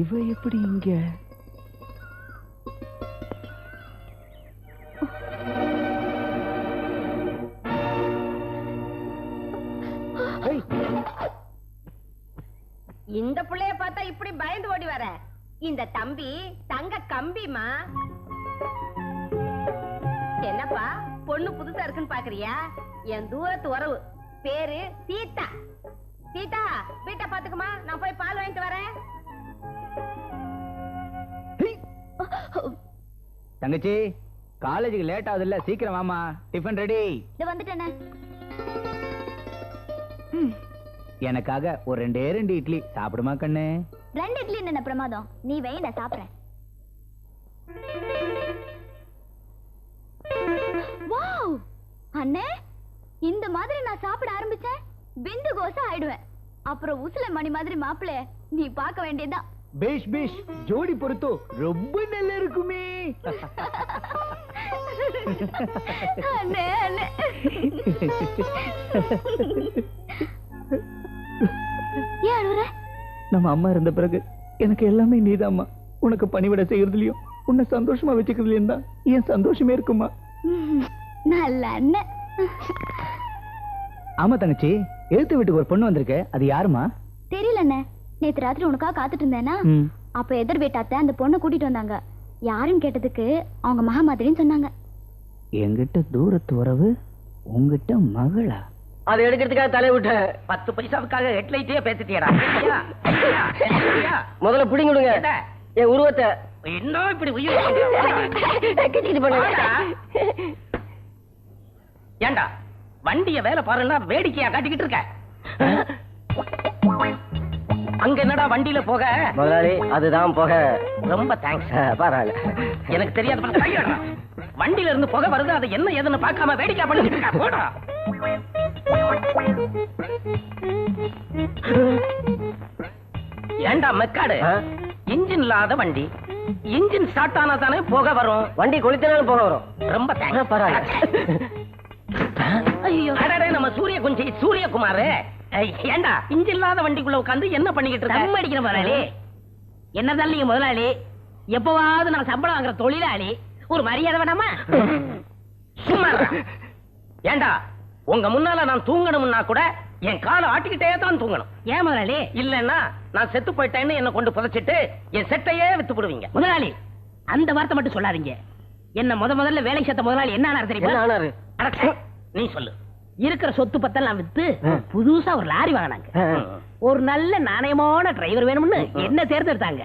இவ எப்படி இங்க? இந்த புள்ளைய பார்த்தா இப்படி பயந்து ஓடி வர? இந்த தம்பி தங்க கம்பிமா. என்னப்பா பொண்ணு புதுசா இருக்குன்னு பாக்குறியா? என் தூரத்து உறவு, பேரு சீதா. சீதா வீட்டை பாத்துக்குமா, நான் போய் பால் வாங்கிட்டு வரேன். தங்கச்சி காலேஜுக்கு லேட் ஆகுது இல்ல, சீக்கிரம் வாமா. Tiffin ready. இது வந்துட்டேனே. எனக்காக ஒரு 2 இட்லி சாப்பிடுமா கண்ணு? 2 இட்லி என்ன பிரமாதம், நீ வை, நான் சாப்பிடுறேன். வாவ் அண்ணே, இந்த மாதிரி நான் சாப்பிட ஆரம்பிச்சேன் பிந்து கோசா ஆயிடுவேன். அப்புறம் உசுல மணி மாதிரி மாப்பிளே நீ பார்க்க வேண்டியதுதான். பேஷ் பேஷ், ஜோடி பொறுத்தோ ரொம்ப நல்லா இருக்குமே. அண்ணே அண்ணே. ஏன் அழுற? நம்ம அம்மா இருந்த பிறகு எனக்கு எல்லாமே நீதாம்மா. உனக்கு பணிவிட செய்யறதுலயும் உன்னை சந்தோஷமா வச்சுக்கிறதுலயும் தான் என் சந்தோஷமே இருக்குமா. நல்ல அண்ணன். ஆமா தங்கச்சி, எழுத்து வீட்டுக்கு ஒரு பொண்ணு வந்திருக்கு, அது யாருமா? தெரியல அண்ணே, நேத்து ராத்திரி உனக்காக காத்துட்டு இருந்தேனா, அப்ப எதிர் வீட்டாத்த அந்த பொண்ணை கூட்டிட்டு வந்தாங்க. யாருன்னு கேட்டதுக்கு அவங்க மகா மாதிரின்னு சொன்னாங்க. என்கிட்ட தூரத்து உறவு, உங்ககிட்ட மகளா? அதை எடுக்கிறதுக்காக தலை விட்ட 10 பைசாவுக்காக ஹெட்லைட்டே பேசிட்டியடா. முதல்ல பிடிங்கிடுங்க என் உருவத்தை. இன்னும் இப்படி உயிர் ஏண்டா வண்டிய வேலை பாருன்னா வேடிக்கையா காட்டிக்கிட்டு இருக்க? அங்க என்னடா வண்டியில போக? முதலாளி அதுதான் போக. ரொம்ப தேங்க்ஸ். பரவாயில்ல, எனக்கு தெரியாது. வண்டியில இருந்து புகை வருது, அது என்ன ஏதுன்னு பார்க்காம வேடிக்கை பண்ணிட்டு இருக்க. போடா. ஏண்டா மெக்காடு, இன்ஜின் இல்லாத வண்டி, இன்ஜின் ஸ்டார்ட் ஆனா தானே புகை வரும். வண்டி கொளுத்தினாலும் புகை வரும். ரொம்ப தேங்க்ஸ். பரவாயில்ல. ஐயோ அடடே, நம்ம சூரியகுமார். ஏண்டா இன்ஜின் இல்லாத வண்டிக்குள்ள உட்காந்து என்ன பண்ணிக்கிட்டு இருக்க? அடிக்கிற முதலாளி. என்னதான் நீங்க முதலாளி, எப்பவாவது நான் சம்பளம் வாங்குற தொழிலாளி, ஒரு மரியாதை வேணாமா? சும்மா ஏண்டா உங்க முன்னால நான் தூங்கணும்னா கூட என் காலை ஆட்டிக்கிட்டே தான் தூங்கணும். ஏன் முதலாளி? இல்லன்னா நான் செத்து போயிட்டேன்னு என்ன கொண்டு புதைச்சிட்டு என் செட்டையே வித்து போடுவீங்க. முதலாளி அந்த வார்த்தை மட்டும் சொல்லாதீங்க. என்ன முதல்ல வேலைக்கு சேர்த்த முதலாளி என்ன ஆனாரு தெரியுமா? நீ சொல்லு. இருக்கிற சொத்து பத்தெல்லாம் வித்து புதுசா ஒரு லாரி வாங்கினாங்க. ஒரு நல்ல நாணயமான டிரைவர் வேணும்னு என்ன தேர்ந்தெடுத்தாங்க.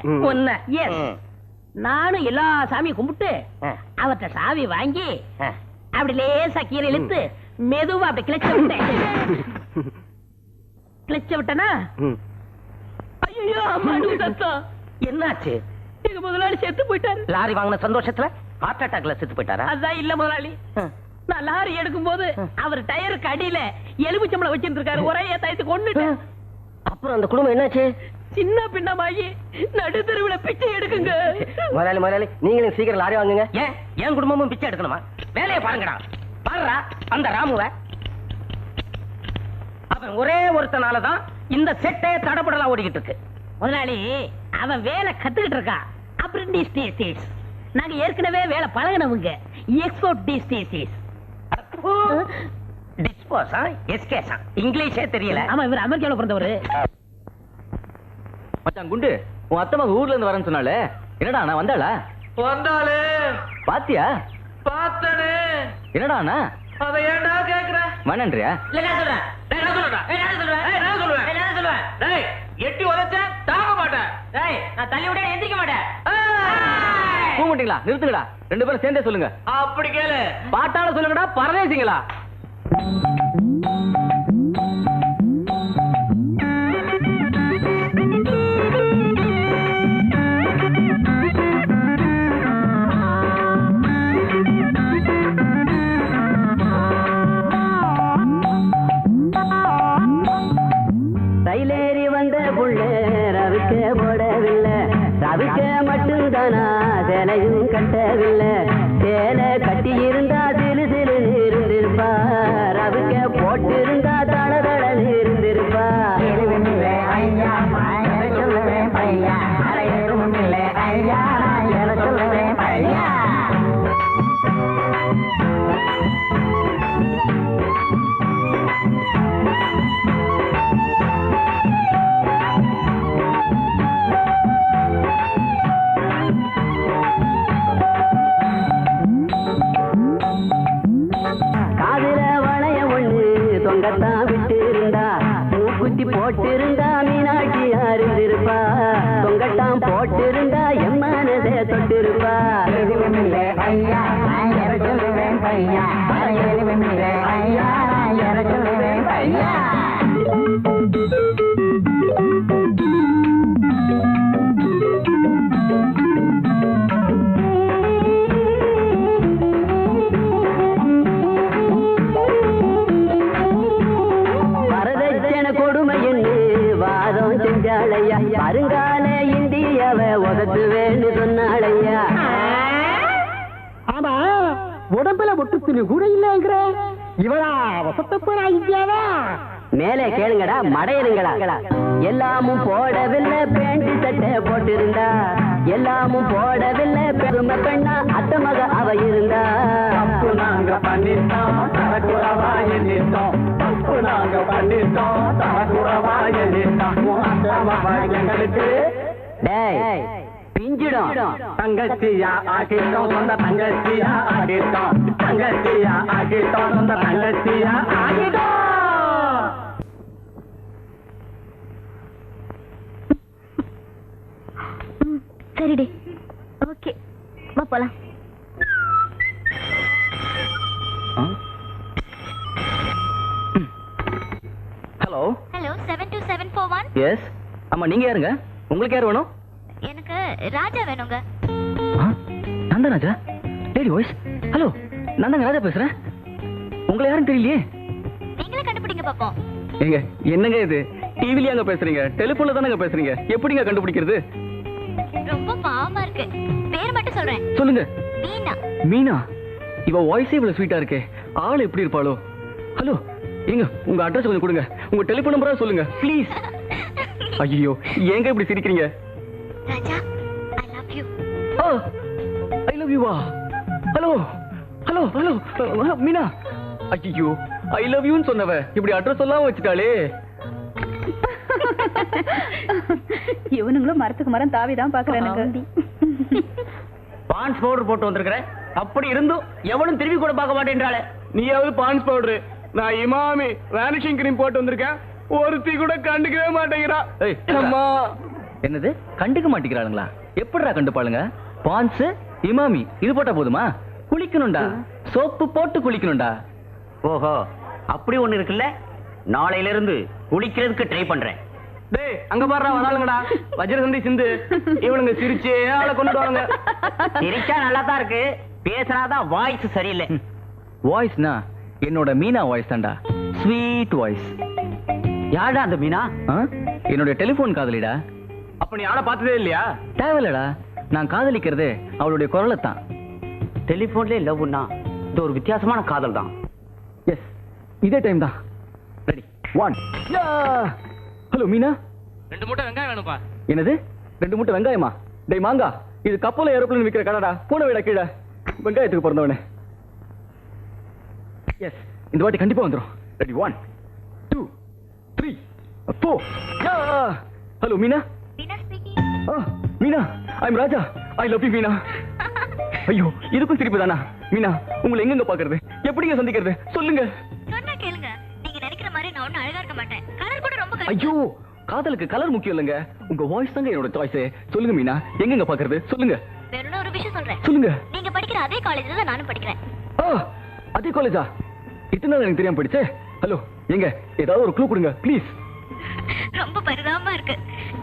நானும் எல்லா சாமியும் கும்பிட்டு அவர்கிட்ட சாவி வாங்கி அப்படி லேசா கீரை இழுத்து மெதுவா அப்படி கிளச்ச விட்டனா, ஐயோ என்னாச்சு? எங்க முதலாளி செத்து போயிட்டாரு. லாரி வாங்கின சந்தோஷத்துல ஹார்ட் அட்டாக்ல செத்து போயிட்டாரா? அதான் இல்ல முதலாளி, நான் லாரி எடுக்கும் போது அவர் டயருக்கு அடியில எலுமிச்சம்பளம் வச்சிட்டு இருக்காரு. ஒரே தயத்து கொண்டுட்டேன். அப்புறம் அந்த குடும்பம் என்னாச்சு? சின்ன பின்னமாயி நடுத்தருவுல பிச்சை எடுக்குங்க. முதலாளி நீங்களும் சீக்கிரம் லாரி வாங்குங்க. ஏன் என் குடும்பமும் பிச்சை எடுக்கணுமா? வேலையை பாருங்கடா. பாருடா அந்த ராமுவ, அவன் ஒரே ஒருத்தனாலதான் இந்த செட்டே தடபடலா ஓடிக்கிட்டு இருக்கு. முதலாளி அவன் வேலை கத்துக்கிட்டு இருக்கா. அப்ரெண்டிஸ். நாங்க ஏற்கனவே வேலை பழகினவங்க. எக்ஸ்போர்ட் டிஸ்டேஸ். டிஸ்போஸா எஸ்கேஸா இங்கிலீஷே தெரியல. ஆமா, இவர் அமெரிக்கால பிறந்தவரு. மச்சான் குண்டு, உன் அத்தை மக ஊர்ல இருந்து வரேன்னு சொன்னாலே, என்னடா நான் வந்தாளா? வந்தாளே. பாத்தியா? பார்த்தனே. என்னடா அண்ணா அத ஏன்டா கேக்குற? வேணான்றியா? இல்ல நான் சொல்றேன். டேய் எட்டி உதைச்ச தாங்க மாட்டேன். டேய் நான் தள்ளி விட எந்திரிக்க மாட்டேன். போக மாட்டீங்களா? நிறுத்துங்கடா, 2 பேரும் சேர்ந்தே சொல்லுங்க. அப்படி கேளு. பாட்டால சொல்லுங்கடா, பரதேசிங்களா? ரயிலேறி வந்த புள்ள ரவிக்க போடவில்லை, ரவிக்க மட்டும்தானா சேலையும் கட்டவில்லை. சேலை கட்டி இருந்தா திரு திரு இருந்திருப்பா, ரவிக்க போட்டு இருந்தா தள தளன்னு இருந்திருப்பா. தொங்கத்தான் விட்டு இருந்தா மூக்குத்தி போட்டு இருந்தா மீனாட்சி அறிந்திருப்பா தொங்கத்தான் போட்டு இருந்தா என் மனதே தொட்டிருப்பா ஐயா சொல்லுவேன் பையா ஐயா சொல்லுவேன் பையா கொடுமை என்று வாதம் செஞ்சாளையா வருங்கால இந்தியாவ உதத்துவேன்னு சொன்னாளையா ஆமா உடம்புல ஒட்டு துணி கூட இல்லைங்கிற இவரா வசத்த போறா இந்தியாவா மேலே கேளுங்கடா மடையனுங்களா எல்லாமும் போடவில்லை பேண்ட் சட்டை போட்டிருந்தா எல்லாமும் போடவில்லை பெருமை பெண்ணா அத்த மக அவ இருந்தா நாங்க பண்ணிட்டோம் தரக்குறவா எண்ணிட்டோம் நாங்க பண்ணிட்டோம் தரக்குறவா எண்ணிட்டோம் எங்களுக்கு டேய் பிஞ்சிடும் தங்கச்சியா ஆகிட்டோம் சொந்த தங்கச்சியா ஆகிட்டோம் தங்கச்சியா ஆகிட்டோம் சொந்த தங்கச்சியா ஆகிட்டோம். சரிடி ஓகே வா போலாம் ஹலோ ஹலோ 72741 எஸ் ஆமா நீங்க யாருங்க உங்களுக்கு யார் வேணும் எனக்கு ராஜா வேணுங்க நான் தான் ராஜா லேடி வாய்ஸ் ஹலோ நான் தாங்க ராஜா பேசுறேன் உங்களை யாரும் தெரியலையே நீங்களே கண்டுபிடிங்க பாப்போம் ஏங்க என்னங்க இது டிவிலயாங்க பேசுறீங்க டெலிபோன்ல தானங்க பேசுறீங்க எப்படிங்க கண்டுபிடிக்கிறது ரொம்ப பாவமா இருக்கு பேர் மட்டும் சொல்றேன் சொல்லுங்க மீனா மீனா இவ வாய்ஸே இவ்வளவு ஸ்வீட்டா இருக்கே ஆள் எப்படி இருப்பாளோ ஹலோ ஏங்க உங்க அட்ரஸ் கொஞ்சம் கொடுங்க உங்க டெலிபோன் நம்பரா சொல்லுங்க ப்ளீஸ் ஐயோ ஏங்க இப்படி சிரிக்கிறீங்க Raja I love you I love you வா ஹலோ ஹலோ ஹலோ மீனா ஐயோ ஐ லவ் யூன்னு சொன்னவ இப்படி அட்ரஸ் எல்லாம் வச்சுட்டாளே இவனுங்களும் மரத்துக்கு மரம் தாவிதான் பாக்குறானுங்க. பான்ஸ் பவுடர் போட்டு வந்திருக்கிறேன் அப்படி இருந்தும் எவனும் திரும்பி கூட பார்க்க மாட்டேன்றாளே நீயாவது பான்ஸ் பவுடர் நான் இமாமி வேனிஷிங் கிரீம் போட்டு வந்திருக்கேன் ஒருத்தி கூட கண்டுக்கவே மாட்டேங்கிறா அம்மா என்னது கண்டுக்க மாட்டேங்கிறாளுங்களா எப்படிடா கண்டுப்பாளுங்க பான்ஸ் இமாமி இது போட்டா போதுமா குளிக்கணும்டா சோப்பு போட்டு குளிக்கணும்டா ஓஹோ அப்படி ஒண்ணு இருக்குல்ல நாளையில இருந்து குளிக்கிறதுக்கு ட்ரை பண்றேன் டேய் அங்க பாருடா வராளுங்கடா வஜ்ரசந்தி சிந்து இவனுங்க சிரிச்சே ஆளை கொண்டுடுவாங்க சிரிச்சா நல்லா தான் இருக்கு பேசுறாதான் வாய்ஸ் சரியில்லை வாய்ஸ்னா என்னோட மீனா வாய்ஸ் தான்டா ஸ்வீட் வாய்ஸ் யாரா அந்த மீனா என்னோட டெலிபோன் காதலிடா அப்ப நீ ஆளை பார்த்ததே இல்லையா தேவையில்லடா நான் காதலிக்கிறது அவளுடைய குரலை தான் டெலிபோன்ல லவ்னா இது ஒரு வித்தியாசமான காதல் தான் எஸ் இதே டைம் தான் ரெடி 1 ஹலோ மீனா 2 மூட்டை வெங்காயம் வேணும்பா. என்னது 2 மூட்டை வெங்காயமா டேய் மாங்கா இது கப்பல ஏரோப்ளேன் விக்கிற கடைடா போன விட கீழே வெங்காயத்துக்கு பிறந்தவனே எஸ் இந்த வாட்டி கண்டிப்பா வந்துரும் ready 1 2 3 4 hello Meena Meena speaking Meena I am Raja I love you Meena ஐயோ இதுக்கும் சிரிப்பு தானா மீனா உங்களை எங்கெங்க பாக்குறது எப்படிங்க சந்திக்கிறது சொல்லுங்க சொன்னா கேளுங்க நீங்க நினைக்கிற மாதிரி நான் ஒன்னும் அழகா இருக்க மாட்டேன் கலர் கூட ரொம்ப ஐயோ காதலுக்கு கலர் முக்கியம் இல்லைங்க உங்க வாய்ஸ் தாங்க என்னோட சாய்ஸ் சொல்லுங்க மீனா எங்கெங்க பாக்குறது சொல்லுங்க வேற ஒரு விஷயம் சொல்றேன் சொல்லுங்க நீங்க படிக்கிற அதே காலேஜ்ல தான் நானும் படிக்கிறேன் அதே காலேஜா இத்தனை நாள் எனக்கு தெரியாம படிச்சே ஹலோ எங்க ஏதாவது ஒரு க்ளூ கொடுங்க ப்ளீஸ் ரொம்ப பரிதாபமா இருக்கு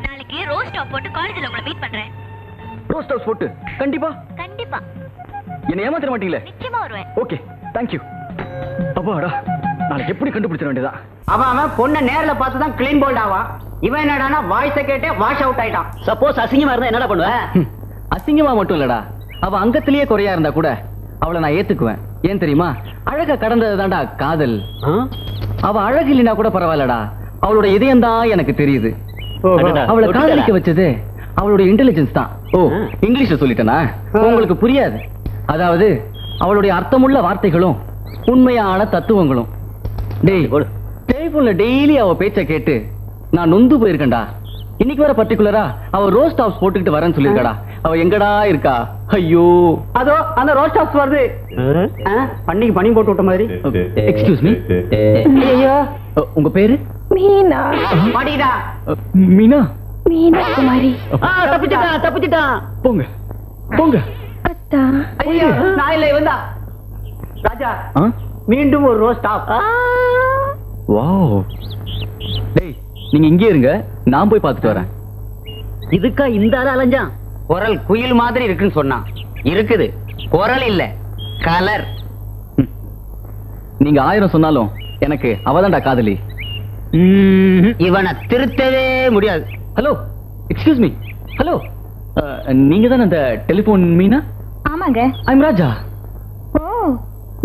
நாளைக்கு ரோஸ் டாப் போட்டு காலேஜ்ல உங்களை மீட் பண்றேன் ரோஸ்ட் ஹவுஸ் போட்டு கண்டிப்பா கண்டிப்பா என்ன ஏமாத்திர மாட்டீங்களே நிச்சயமா வருவேன் ஓகே தேங்க்யூ அப்பாடா நாளைக்கு எப்படி கண்டுபிடிச்சிட வேண்டியதா அவன் பொண்ணை நேர்ல பார்த்து தான் கிளீன் போல்ட் ஆவா இவன் என்னடானா வாய்ஸ கேட்டே வாஷ் அவுட் ஆயிட்டான் சப்போஸ் அசிங்கமா இருந்தா என்னடா பண்ணுவ அசிங்கமா மட்டும் இல்லடா அவ அங்கத்திலேயே குறையா இருந்தா கூட அவளை நான் ஏத்துக்குவேன் ஏன் தெரியுமா அழக கடந்தது தான்டா காதல் அவ அழகு இல்லைனா கூட பரவாயில்லடா அவளோட இதயம் தான் எனக்கு தெரியுது அவளை காதலிக்க வச்சது அவளுடைய இன்டெலிஜென்ஸ் தான் ஓ இங்கிலீஷ்ல சொல்லிட்டேனா உங்களுக்கு புரியாது அதாவது அவளுடைய அர்த்தமுள்ள வார்த்தைகளும் உண்மையான தத்துவங்களும் டேய் டெலிபோன்ல டெய்லி அவ பேச்ச கேட்டு நான் நொந்து போயிருக்கேன்டா இன்னைக்கு வர பர்டிகுலரா அவ ரோஸ்ட் ஹவுஸ் போட்டுக்கிட்டு வரேன்னு சொல்லிருக்கடா அவ எங்கடா இருக்கா? ஐயோ, அதோ அந்த ரோஸ்ட் ஹவுஸ் வருது. பண்ணிக்கு பனி போட்டு விட்ட மாதிரி. Excuse me. ஐயோ, உங்க பேரு? மீனா. மாடிடா. மீனா. மீனா குமாரி. தப்பிச்சிட்டான். போங்க போங்க. அத்தா. ஐயோ, நான் இல்ல இவன் தான். ராஜா, மீண்டும் ஒரு ரோஸ் டாப். வாவ். டேய், நீங்க இங்கே இருங்க, நான் போய் பார்த்துட்டு வரேன். இதுக்கா இந்த ஆள் அலைஞ்சான்? குரல் குயில் மாதிரி இருக்குன்னு சொன்னான். இருக்குது, குரல் இல்ல, கலர். நீங்க 1000 சொன்னாலும் எனக்கு அவதான்டா காதலி. இவனை திருத்தவே முடியாது. Hello, excuse me. ஹலோ, நீங்க தானே அந்த டெலிபோன் மீனா? ஆமாங்க. ஐம் ராஜா. ஓ,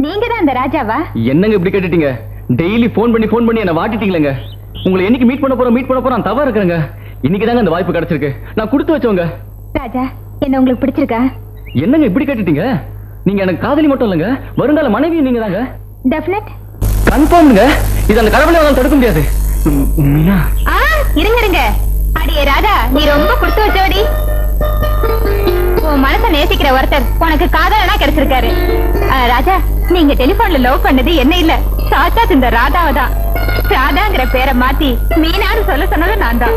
நீங்க தான் அந்த ராஜாவா? என்னங்க இப்படி கேட்டுட்டீங்க? டெய்லி போன் பண்ணி என்ன வாட்டிட்டீங்களேங்க. உங்களை என்னைக்கு மீட் பண்ண போறோம் தவறு இருக்கிறேங்க. இன்னைக்கு தாங்க அந்த வாய்ப்பு கிடைச்சிருக்கு. நான் கொடுத்து வச்சவங்க. ராஜா, என்ன உங்களுக்கு பிடிச்சிருக்கா? என்னங்க இப்படி கேட்டுட்டீங்க? நீங்க எனக்கு காதலி மட்டும் இல்லங்க, வருங்கால மனைவி நீங்க தாங்க. டெஃபினட். கன்ஃபார்ம்ங்க. இது அந்த கடவுளால தடுக்க முடியாது. மீனா. இருங்க. அடியே ராஜா, நீ ரொம்ப கொடுத்து வச்சவடி. உன் மனச நேசிக்கிற ஒருத்தர் உனக்கு காதலனா கிடைச்சிருக்காரு. ராஜா, நீங்க டெலிபோன்ல லவ் பண்ணது என்ன இல்ல, சாட்சாத் இந்த ராதாவை தான். ராதாங்கிற பேரை மாத்தி மீனான்னு சொல்ல சொன்னது நான் தான்.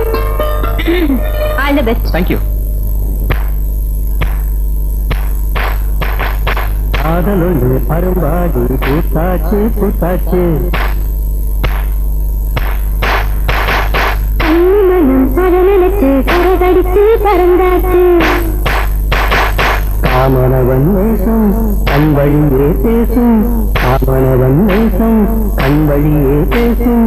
All the best. Thank you. காதலொன்று அரும்பாடி பூத்தாச்சு பூத்தாச்சு. காமனவன் நேசம் கண் வழியே பேசும். காமனவன் நேசம் கண் வழியே பேசும்.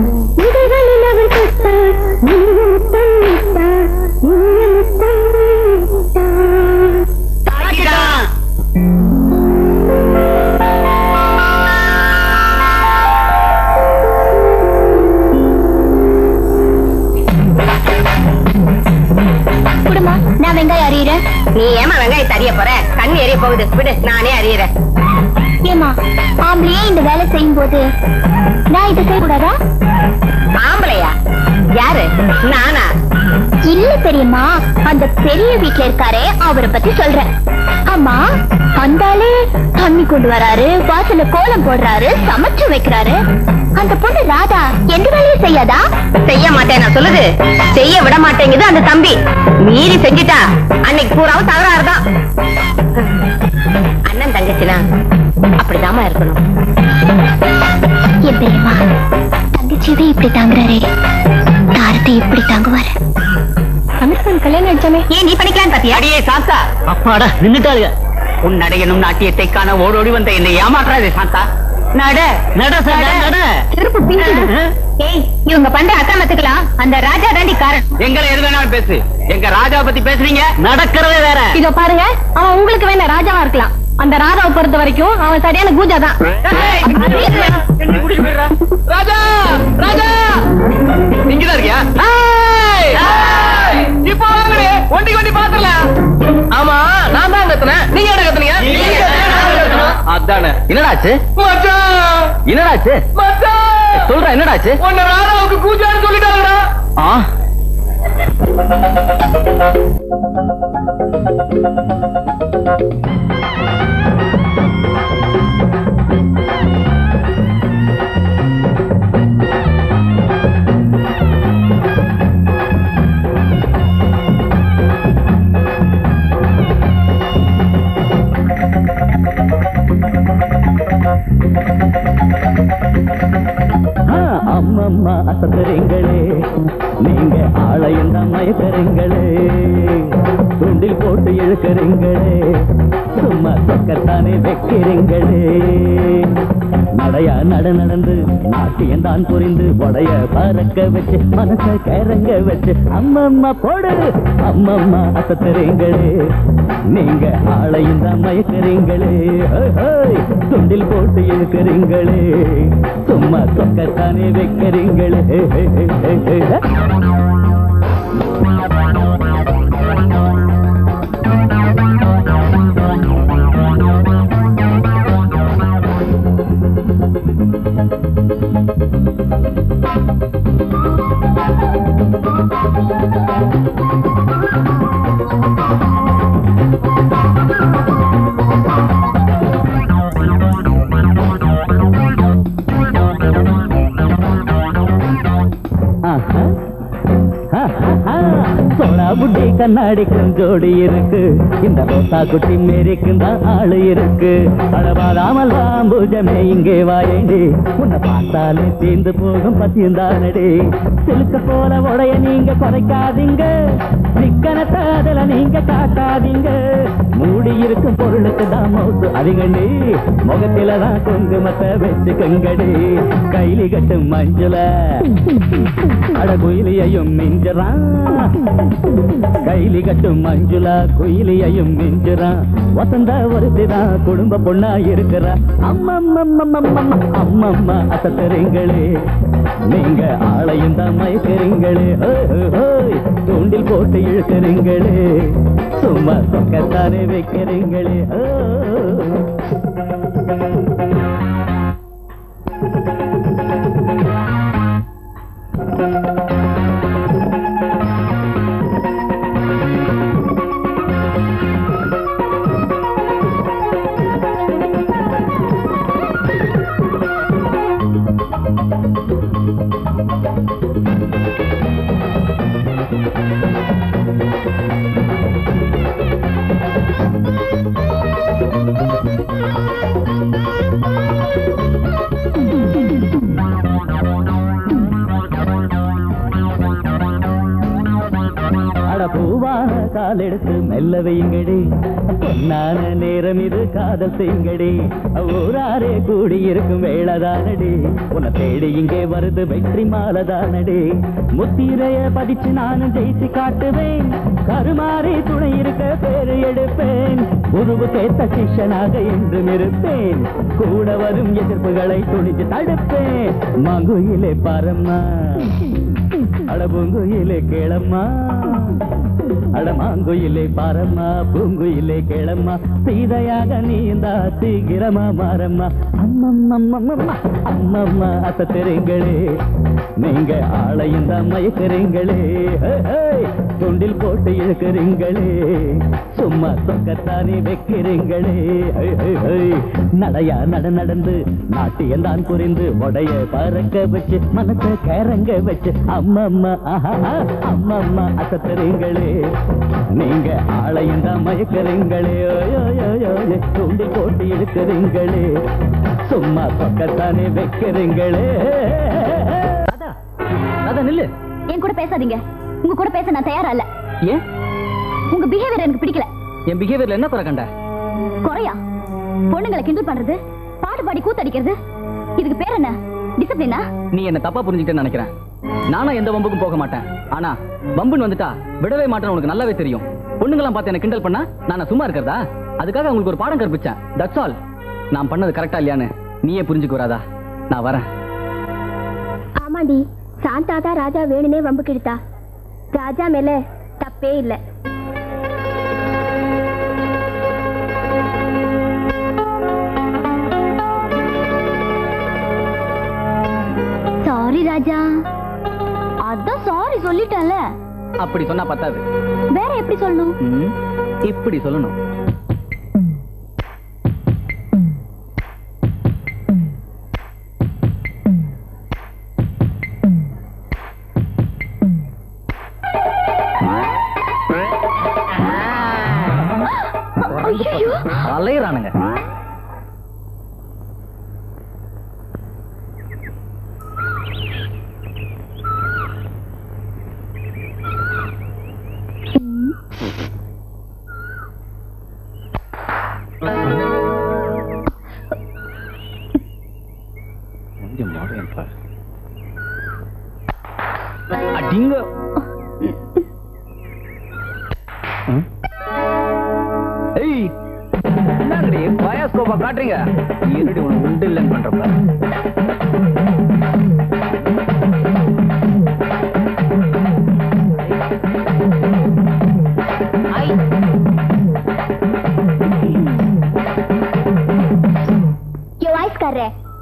குடுமா, நான் வெங்காயம் அறியறேன். நீ ஏமா வெங்காயத்தை அறிய போற? கண் எரிய போகுது, விடு, நானே அறியறேன். ஏமா, ஆம்பளையே இந்த வேலை செய்யும் போது நான் இதை செய்யக்கூடாதா? ஆம்பளையா? யாரு? நானா? இல்ல பெரியம்மா, அந்த பெரிய வீட்டுல இருக்காரே அவரை பத்தி சொல்றேன். ஆமா, அந்தாலே தண்ணி கொண்டு வராரு, வாசல்ல கோலம் போடுறாரு, சமைச்சு வைக்கிறாரு. அந்த பொண்ணு ராதா எந்த வேலையும் செய்யாதா? செய்ய மாட்டேன் நான் சொல்லுது. செய்ய விட மாட்டேங்குது அந்த தம்பி. மீறி செஞ்சுட்டா அன்னைக்கு பூராவும் தகராறு தான். அண்ணன் தங்கச்சினா அப்படிதாமா இருக்கணும். என் பெரியம்மா, தங்கச்சியவே இப்படி தாங்குறாரே, தாரத்தை இப்படி தாங்குவாரு. அமிர்தன் கல்யாணம் அடிச்சாமே, ஏன் நீ பண்ணிக்கலான்னு பாத்தியா? அடியே சாந்தா, அப்பாடா நின்னுட்டாளுங்க. உன் நடையனும் நாட்டியத்தை காண ஓடோடி வந்த என்னை ஏமாற்றாதே சாந்தா. நட நட சாந்தா, நட. செருப்பு பிஞ்சிடு. ஏய், இவங்க பண்ற அக்கிரமத்துக்கலாம் அந்த ராஜா தாண்டி காரணம். எங்களை எது வேணாலும் பேசு, எங்க ராஜாவை பத்தி பேசுறீங்க, நடக்கிறதே வேற. இதோ பாருங்க, அவன் உங்களுக்கு வேணா ராஜாவா இருக்கலாம். அந்த ராஜாவை பொறுத்த வரைக்கும் அவன் சரியான பூஜா தான். ராஜா, ராஜா, நீங்கதான் இருக்கியா? இப்போ வாங்கடி, ஒண்டி பாத்துறலாம். ஆமா, நான் தான் கத்துனேன், நீங்க என்ன கத்துனீங்க? அதானே. என்னடாச்சு மச்சான்? என்னடாச்சு மச்சான்? சொல்றேன், என்னடாச்சு? உன்ன ராதாவுக்கு பூஜைன்னு சொல்லிட்டாங்கடா. அம்மம்மா அசத்துறீங்களே, நீங்க ஆளையும் தான் மயக்கிறீங்களே, துண்டில் போட்டு இழுக்கிறீங்களே, சும்மா சொக்கத்தானே வைக்கிறீங்களே. நடையா நடந்து நாட்டியம் தான் புரிந்து உடைய பறக்க வச்சு மனச கிறங்க வச்சு அம்மம்மா போடு, அம்மம்மா அசத்துறீங்களே, நீங்க ஆளையும் தான் மயக்கிறீங்களே, துண்டில் போட்டு இழுக்கிறீங்களே, சும்மா சொக்கத்தானே வைக்கிறீங்களே. புட்டி கண்ணாடி கொஞ்சோடி இருக்கு இந்த ரோசா குட்டி மேரிக்கும் தான் ஆளு இருக்கு அழவாதாமல் பூஜமே இங்கே வாயேண்டி உன்னை பார்த்தாலே தீர்ந்து போகும் பத்தியந்தானடி சிலுக்க போல உடைய நீங்க குறைக்காதீங்க சிக்கனத்தை அதுல நீங்க காட்டாதீங்க மூடி இருக்கும் பொருளுக்கு தான் மௌத்து அதிகண்டி முகத்தில தான் குங்குமத்தை வச்சுக்கங்கடி கைலி கட்டும் மஞ்சுல அட குயிலியையும் மிஞ்சுறான் கைலி கட்டும் மஞ்சுளா குயிலியையும் மிஞ்சுறான் வசந்த வருத்திதான் குடும்ப பொண்ணா இருக்கிறா அம்மம்மா அசத்தறீங்களே நீங்க ஆளையும் தான் மயக்கிறீங்களே தூண்டில் போட்டு இழுக்கிறீங்களே சும்மா சொக்கத்தானே வைக்கிறீங்களே கால் எடுத்து மெல்ல வையுங்கடி பொன்னான நேரம் இது காதல் செய்யுங்கடி ஊராரே கூடி இருக்கும் வேளதானடி உன்னை தேடி இங்கே வருது வெற்றி மாலதானடி முத்திரைய பதிச்சு நானும் ஜெயிச்சு காட்டுவேன் கருமாறி துணை இருக்க பேரு எடுப்பேன் குருவுக்கேத்த சிஷ்யனாக என்றும் இருப்பேன் கூட வரும் எதிர்ப்புகளை துணிச்சு தடுப்பேன் மாங்குயிலே பாரம்மா அடபூங்குயிலே கேளம்மா அடமாங்குயிலே பாரம்மா பூங்குயிலே கேளம்மா சீதையாக நீந்தா சீக்கிரமா மாறம்மா அம்மம்மா அசத்திரீங்களே நீங்க ஆளையும் தான் மயக்கிறீங்களே துண்டில் போட்டு இழுக்கிறீங்களே சும்மா சொக்கத்தானே வைக்கிறீங்களே நடையா நடந்து நாட்டியம் தான் புரிந்து உடைய பறக்க வச்சு மனசை கேரங்க வச்சு அம்மம்மா அம்மம்மா அசத்துறீங்களே நீங்க ஆளையும் தான் மயக்கிறீங்களே துண்டில் போட்டு இழுக்கிறீங்களே சும்மா சொக்கத்தானே வைக்கிறீங்களே அதான் நில்லு. என் கூட பேசாதீங்க. உங்க கூட பேச நான் தயாரா இல்ல. ஏன்? உங்க பிஹேவியர் எனக்கு பிடிக்கல. என் பிஹேவியர்ல என்ன குறை கண்ட? குறையா? பொண்ணுங்களை கிண்டல் பண்றது, பாட்டு பாடி கூத்தடிக்கிறது, இதுக்கு பேர் என்ன? டிசிப்ளினா? நீ என்ன தப்பா புரிஞ்சுக்கிட்டேன்னு நினைக்கிறேன். நானும் எந்த வம்புக்கும் போக மாட்டேன். ஆனா வம்புன்னு வந்துட்டா விடவே மாட்டேன்னு உனக்கு நல்லாவே தெரியும். பொண்ணுங்களாம் பார்த்து என்ன கிண்டல் பண்ணா நான் சும்மா இருக்கிறதா? அதுக்காக உங்களுக்கு ஒரு பாடம் கற்பிச்சேன். That's all. நான் பண்ணது கரெக்டா இல்லையான்னு நீயே புரிஞ்சுக்க வராதா? நான் வரேன். ஆமாண்டி, சாந்தா தான் ராஜா வேணுனே வம்பு கிழித்தா. ராஜா மேல தப்பே இல்ல. சாரி ராஜா. அதான் சாரி சொல்லிட்டல. அப்படி சொன்னா பத்தாது. வேற எப்படி சொல்லணும்? இப்படி சொல்லணும். அலையறானுங்க. அடிங்க. ஏய், என்னடி பயாஸ்கோப்பா காட்டுறீங்க? இருடி உனக்கு உண்டு இல்லைன்னு பண்றப்ப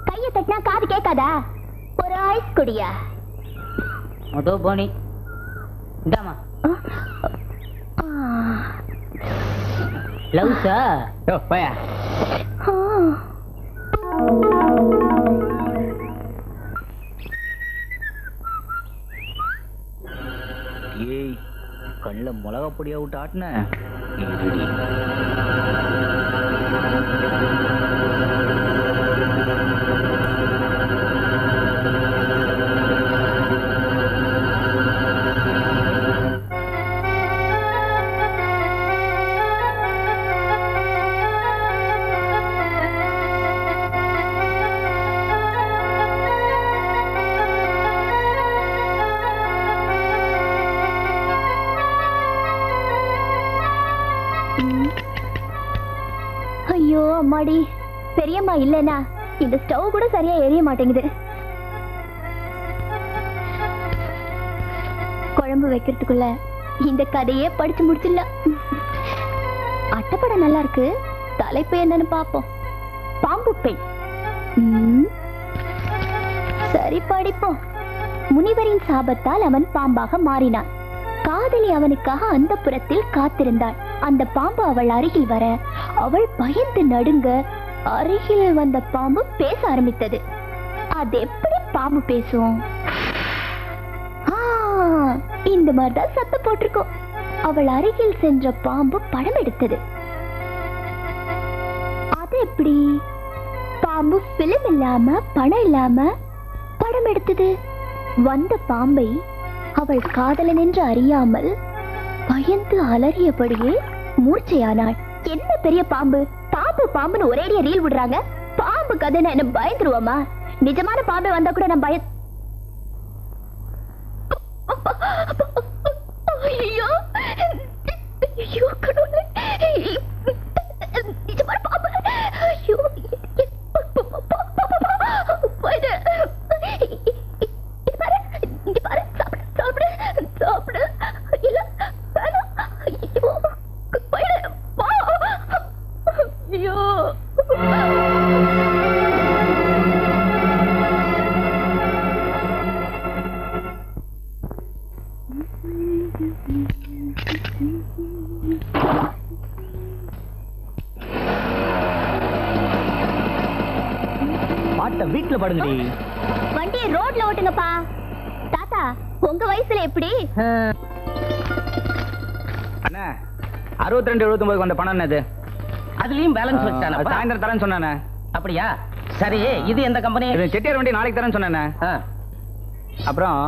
கைய தட்டினா காது கேட்காதா? ஒரு ஐஸ் குடியா? அதோ போனி இந்தாமா. லவ்ஸா? யோ பயா. ஏய், கண்ணில் மிளகா பொடியா விட்டு ஆட்டின. ஐயோ அம்மாடி, பெரியம்மா இல்லனா இந்த ஸ்டவ் கூட சரியா எரிய மாட்டேங்குது. குழம்பு வைக்கிறதுக்குள்ள இந்த கதையே படிச்சு முடிச்சிடலாம். அட்டைப்படம் நல்லா இருக்கு, தலைப்பு என்னன்னு பாப்போம். பாம்பு பெண். சரி படிப்போம். முனிவரின் சாபத்தால் அவன் பாம்பாக மாறினான். காதலி அவனுக்காக அந்த புறத்தில் காத்திருந்தாள். அந்த பாம்பு அவள் அருகில் வர அவள் பயந்து நடுங்க. அருகில் வந்த பாம்பு பேச ஆரம்பித்தது. அது எப்படி பாம்பு பேசும்? இந்த மாதிரிதான் சத்தம் போட்டிருக்கோம். அவள் அருகில் சென்ற பாம்பு படம் எடுத்தது. அது எப்படி? பாம்பு பிலிம் இல்லாம படம் இல்லாம படம் எடுத்தது. வந்த பாம்பை அவள் காதலன் என்று அறியாமல் பயந்து அலறியபடியே மூர்ச்சையானாள். என்ன பெரிய பாம்பு, பாம்பு பாம்புன்னு ஒரேடியா ரீல் விடுறாங்க. பாம்பு கதைன்னு என்ன பயந்துருவோமா? நிஜமான பாம்பு வந்தா கூட நான் ஐயோ ஐயோ கடவுளே, நிஜமான பாம்பு. ஐயோ வீட்டுல படுங்கடி. வண்டியை ரோட்ல ஓட்டுங்கப்பா. தாத்தா, உங்க வயசுல எப்படி? அண்ணா 62-79 வந்த பணம் என்னது? அதுலயும் பேலன்ஸ் வச்சானே. சாயந்தரம் தரேன்னு சொன்னானே. அப்படியா? சரி, இது எந்த கம்பெனி? இது செட்டியார் வண்டி நாளைக்கு தரேன்னு சொன்னானே. அப்புறம்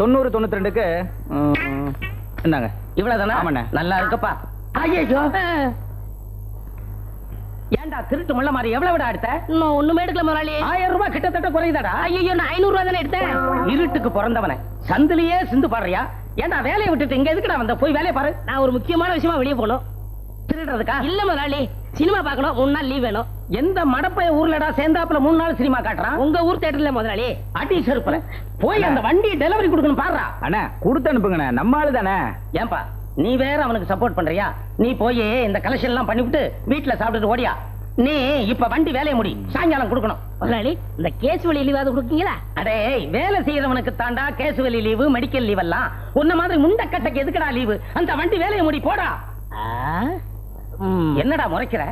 90-92க்கு என்னங்க இவ்வளவுதானா? ஆமாண்ணே. நல்லா இருக்கப்பா. ஐயோ, ஏண்டா திருட்டு முள்ள மாதிரி எவ்வளவு விட எடுத்த? இன்னும் ஒண்ணுமே எடுக்கல முதலாளி. 1000 ரூபாய் கிட்டத்தட்ட குறையுதாடா. ஐயோ, நான் 500 ரூபாய் தானே எடுத்தேன். இருட்டுக்கு பிறந்தவன சந்திலேயே சிந்து பாடுறியா? ஏண்டா வேலையை விட்டுட்டு இங்க எதுக்குடா வந்த? போய் வேலையை பாரு. நான் ஒரு முக்கியமான விஷயமா வெளியே போகணும். திருடுறதுக்கா? இல்ல முதலாளி, சினிமா பார்க்கணும். 3 நாள் லீவ் வேணும். எந்த மடப்பைய ஊர்லடா சேர்ந்தாப்புல 3 நாள் சினிமா காட்டுறான்? உங்க ஊர் தியேட்டர்ல முதலாளி. அடி செருப்புல போய் அந்த வண்டி டெலிவரி கொடுக்கணும் பாடுறா. அண்ணா கொடுத்து அனுப்புங்கண்ணே, நம்ம ஆளு தானே. ஏன்பா நீ வேற அவனுக்கு சப்போர்ட் பண்றியா? நீ போய் இந்த கலெக்ஷன் எல்லாம் பண்ணிவிட்டு வீட்டுல சாப்பிட்டுட்டு ஓடியா. நீ இப்ப வண்டி வேலையை முடி, சாயங்காலம் கொடுக்கணும். முதலாளி, இந்த கேஸ் வழி லீவாவது கொடுக்கீங்களா? அடே, வேலை செய்யறவனுக்கு தாண்டா கேசுவலி லீவு, மெடிக்கல் லீவ் எல்லாம். உன்ன மாதிரி முண்டக்கட்டைக்கு எதுக்குடா லீவு? அந்த வண்டி வேலையை முடி போடா. என்னடா முறைக்கிற?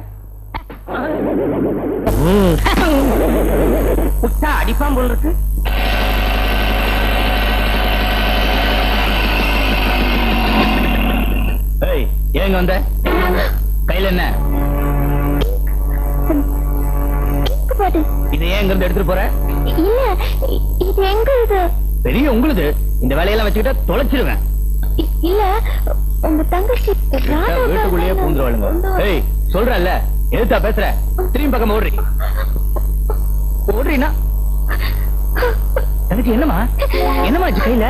உட்டா அடிப்பான் போல் இருக்கு. ஏங்க வந்த கையில என்ன? இது ஏன் இருந்து எடுத்துட்டு போற? இல்ல, இது எங்க? இது பெரிய உங்களுக்கு. இந்த வேலையெல்லாம் வச்சுக்கிட்டா தொலைச்சிருவேன். இல்ல, உங்க தங்கச்சி வீட்டுக்குள்ளேயே பூந்துருவாளுங்க. ஏய், சொல்றல்ல, எதுத்தா பேசுற? திரும்பி பக்கம் ஓடுறீ. ஓடுறீனா? தங்கச்சி என்னமா? என்னமா ஆச்சு கையில?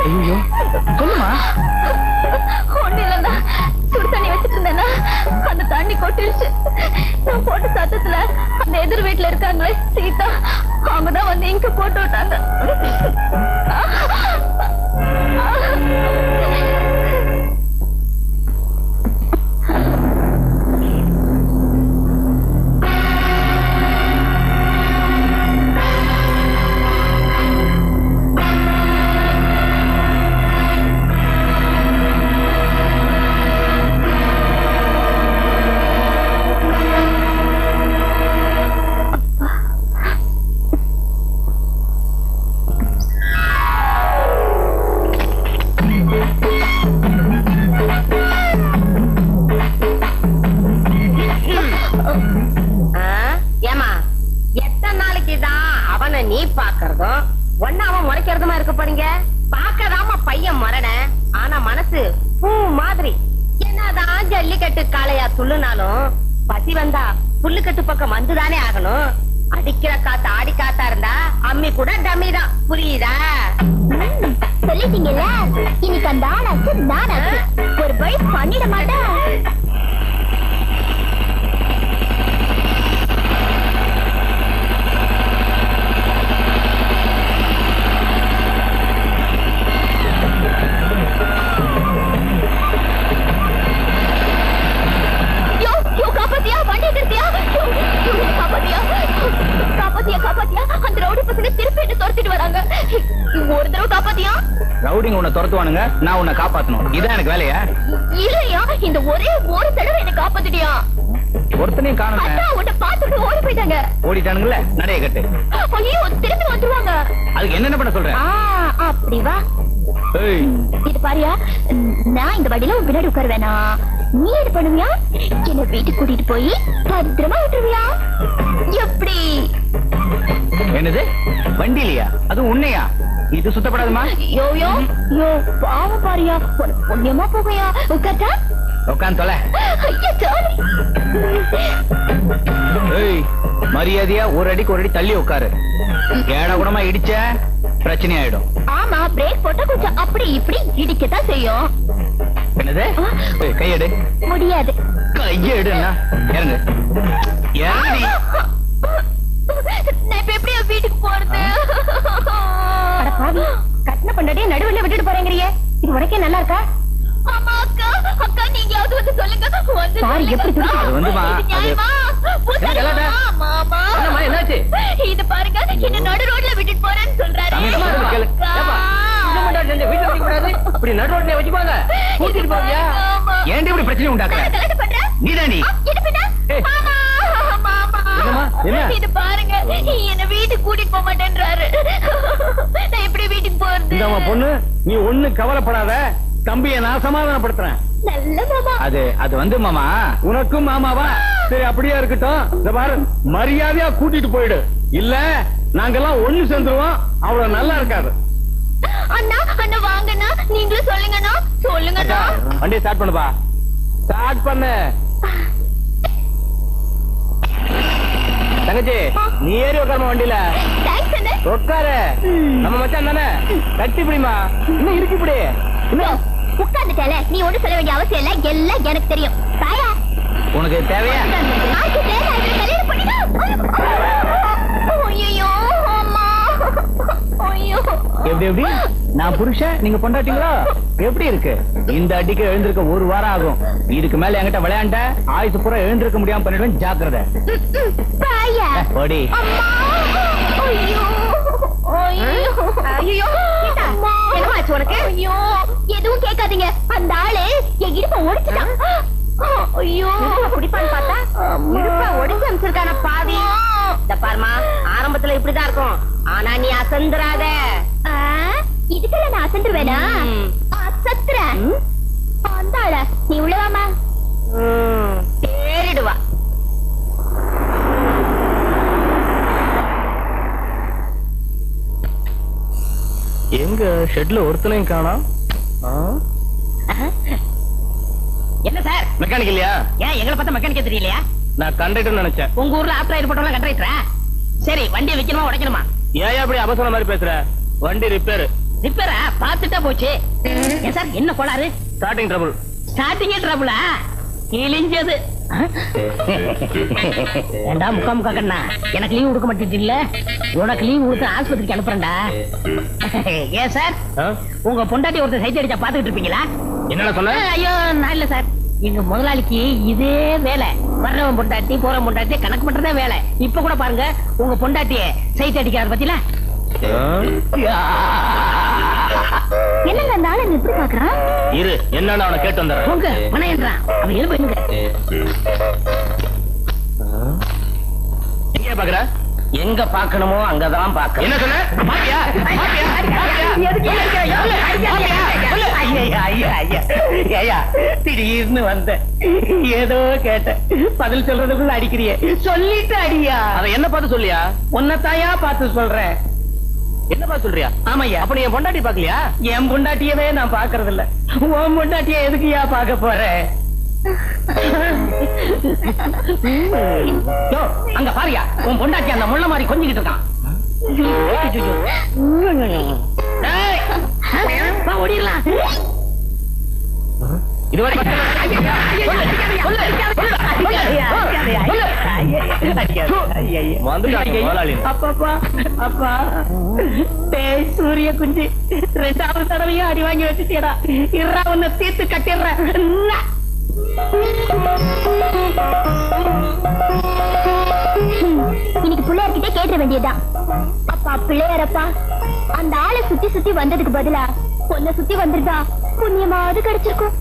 ஐயோ, சொல்லுமா. ஒண்ணு இல்லைன்னா சுடு தண்ணி வச்சுட்டு இருந்தேன்னா அந்த தண்ணி கொட்டிருச்சு. நான் போட்ட சத்தத்துல அந்த எதிர் வீட்டுல இருக்காங்களே சீதா, அவங்கதான் வந்து இங்க போட்டு விட்டாங்க. நீ பாக்குறதும் ஒன்னாம முறைக்கிறதுமா இருக்க போறீங்க. பாக்கதாம பையன் மரண, ஆனா மனசு பூ மாதிரி. என்னதான் ஜல்லிக்கட்டு காளையா துள்ளுனாலும் பசி வந்தா புல்லுக்கட்டு பக்கம் வந்துதானே ஆகணும். அடிக்கிற காத்து ஆடி காத்தா இருந்தா அம்மி கூட டம்மி தான். புரியுதா? சொல்லிட்டீங்கல்ல, இன்னைக்கு அந்த ஆளாச்சு நானாச்சு. ஒரு வழி பண்ணிட மாட்டேன். ஒரு தடவை காப்பாத்தியா? ரவுடிங்க உன்னை துரத்துவானுங்க, நான் உன்னை காப்பாத்தணும். இதான் எனக்கு வேலையா? இல்லையா, இந்த ஒரே ஒரு தடவை என்ன காப்பாத்திட்டியா? ஒருத்தனையும் காணுங்க. உன்னை பார்த்துட்டு ஓடி போயிட்டாங்க. ஓடிட்டானுங்களே, நடைய கட்டு. ஐயோ, திரும்பி வந்துருவாங்க. அதுக்கு என்னென்ன பண்ண சொல்றேன்? அப்படி வா. இது பாரியா, நான் இந்த வண்டியில உன் பின்னாடி உட்காருவேனா? நீ என்ன பண்ணுவியா? என்ன வீட்டுக்கு கூட்டிட்டு போய் பத்திரமா விட்டுருவியா? எப்படி? என்னது வண்டியிலையா? அது உன்னையா? இது சுத்தப்படாதுமா? யோ யோ யோ, பாவம் பாரியா, உனக்கு புண்ணியமா போகையா. உட்காட்டா உட்காந்து தொலை. மரியாதையா ஒரு அடிக்கு ஒரு அடி தள்ளி உட்காரு. ஏட கூடமா இடிச்ச பிரச்சனை ஆயிடும். ஆமா, பிரேக் போட்டா கொஞ்சம் அப்படி இப்படி இடிக்கத்தான் செய்யும். என்னது? கையெடு. முடியாது. கையெடுன்னா இறங்கு. இறங்கி. நான் இப்ப எப்படியா வீட்டுக்கு போறது? கட்டின பண்ணாடியே நடுவுல விட்டுட்டு போறேங்கறியே, இது உனக்கே நல்லா இருக்கா? ஆமா அக்கா, அக்கா நீங்கயாவது வந்து சொல்லுங்க. சாரி, எப்படி துடிக்குது? அது வந்துமா? மாமா என்னாச்சு? இது பாருங்க, என்ன நடு ரோட்ல விட்டுட்டு போறேன்னு சொல்றாரு. இப்படி நடு ரோட்ல வச்சுப்பாங்க, கூட்டிட்டு போங்க. ஏன்டி இப்படி பிரச்சனை உண்டாக்குற? நீதாண்டி. இது பாருங்க, என்ன வீட்டுக்கு கூட்டிட்டு போக மாட்டேன்றாரு. நான் எப்படி வீட்டுக்கு போறது? இந்த பொண்ணு, நீ ஒண்ணு கவலைப்படாத, தம்பியை நான் சமாதானப்படுத்துறேன். நல்ல மாமா. அது வந்து மாமா, உனக்கும் மாமாவா? சரி, அப்படியே இருக்கட்டும். இந்த பாரு, மரியாதையா கூட்டிட்டு போயிடு, இல்ல நாங்கெல்லாம் ஒண்ணு சேர்ந்துருவோம். அவ்வளவு நல்லா இருக்காது. அண்ணா அண்ணா வாங்கண்ணா, நீங்களும் சொல்லுங்கண்ணா. சொல்லுங்கண்ணா. வண்டியை ஸ்டார்ட் பண்ணுப்பா. ஸ்டார்ட் பண்ணு தங்கச்சி. நீ ஏறி உட்காருமா வண்டியில. தேங்க்ஸ் அண்ணா. உட்காரு. நம்ம மச்சான் தானே, கட்டி பிடிமா. இன்னும் இருக்கு இப்படி. உட்கார்ந்துட்டல, நீ ஒண்ணு சொல்ல வேண்டிய அவசியம் இல்ல, எல்லாம் எனக்கு தெரியும். தாயா உனக்கு தேவையா? எப்படி எப்படி? நான் புருஷன், நீங்க பொண்டாட்டிங்களா? எப்படி இருக்கு? இந்த அடிக்கு எழுந்திருக்க ஒரு வாரம் ஆகும். இதுக்கு மேல என்கிட்ட விளையாண்ட ஆயுசு பூரா எழுந்திருக்க முடியாம பண்ணிடுவேன், ஜாக்கிரதை. ஓடி. எதுவும் கேட்காதீங்க, அந்த ஆளு என் இடுப்ப ஒடிச்சுட்டான். ஐயோ, குடிப்பான்னு பார்த்தா இடுப்ப ஒடிச்சு அமைச்சிருக்கான பாவி. இந்த பாருமா, ஆரம்பத்துல இப்படிதான் இருக்கும், ஆனா நீ அசந்துராத. இதுக்குள்ள நான் அசந்துருவேனா? அசத்துறேன். அந்த ஆள நீ உள்ளவாமா? ஏறிடுவா. எங்க ஷெட்ல ஒருத்தனையும் காணோம். என்ன சார், மெக்கானிக் இல்லையா? ஏன் எங்களை பார்த்தா மெக்கானிக்கே தெரியலையா? நான் கண்டக்டர் நினைச்சேன். உங்க ஊர்ல ஆப்டர் ஏற்பட்டவங்க கண்டக்டரா? சரி, வண்டியை வைக்கணுமா உடைக்கணுமா? ஏன் அப்படி அவசரம் மாதிரி பேசுற? வண்டி ரிப்பேர். ரிப்பேரா? பாத்துட்டா போச்சு. ஏன் சார், என்ன கோளாறு? Starting trouble. ஸ்டார்டிங்கே ட்ரபிளா? கிழிஞ்சது. ஏண்டா முக்கா முக்கா கண்ணா, எனக்கு லீவ் கொடுக்க மாட்டேங்கல. உனக்கு லீவ் கொடுத்து ஆஸ்பத்திரிக்கு அனுப்புறேன்டா. ஏன் சார், உங்க பொண்டாட்டி ஒருத்தர் சைட் அடிச்சா பாத்துக்கிட்டு இருப்பீங்களா? என்னடா சொன்ன? ஐயோ, நான் இல்ல சார், எங்க முதலாளிக்கு இதே வேலை. வர்றவன் பொண்டாட்டி போறவன் பொண்டாட்டி கணக்கு பண்றதே வேலை. இப்ப கூட பாருங்க, உங்க பொண்டாட்டிய சைட் அடிக்கிறார் பத்தில. என்னங்க அந்த ஆளு எப்படி பாக்குறான்? இரு, என்னன்னு அவனை கேட்டு வந்துடுறேன். உங்க பணையன்றான், அவன் எழுப்பு. எங்க பாக்குற? எங்க பாக்கணுமோ அங்கதான் பாக்கணும். என்ன சொன்ன? பாத்தியா? பாத்தியா? ஐயா, திடீர்னு வந்த ஏதோ கேட்ட பதில் சொல்றதுக்குள்ள அடிக்கிறியே, சொல்லிட்டு அடியா. அதை என்ன பார்த்து சொல்லியா? உன்னத்தாயா பார்த்து சொல்றேன். என்ன பார்த்து சொல்றியா? ஆமையா, அப்ப நீ என் பொண்டாட்டி பாக்கலையா? என் பொண்டாட்டியவே நான் பாக்குறது இல்ல, உன் பொண்டாட்டிய எதுக்குயா பாக்க போறேன்? அங்க பாரியா, உன் பொண்டாட்டி அந்த முள்ள மாதிரி கொஞ்சிக்கிட்டு இருக்கான். ஓடிடலாம். சூரிய குஞ்சு 2வது தடவையும் அடி வாங்கி வச்சுட்டா. இறா உன்னை தீர்த்து கட்டிடுறேன். இன்னைக்கு பிள்ளையார்கிட்ட கேட்ட வேண்டியதுதான். அப்பா பிள்ளையாரப்பா, அந்த ஆளை சுத்தி சுத்தி வந்ததுக்கு பதிலா பொண்ணை சுத்தி வந்திருந்தா புண்ணியமாவது கிடைச்சிருக்கும்.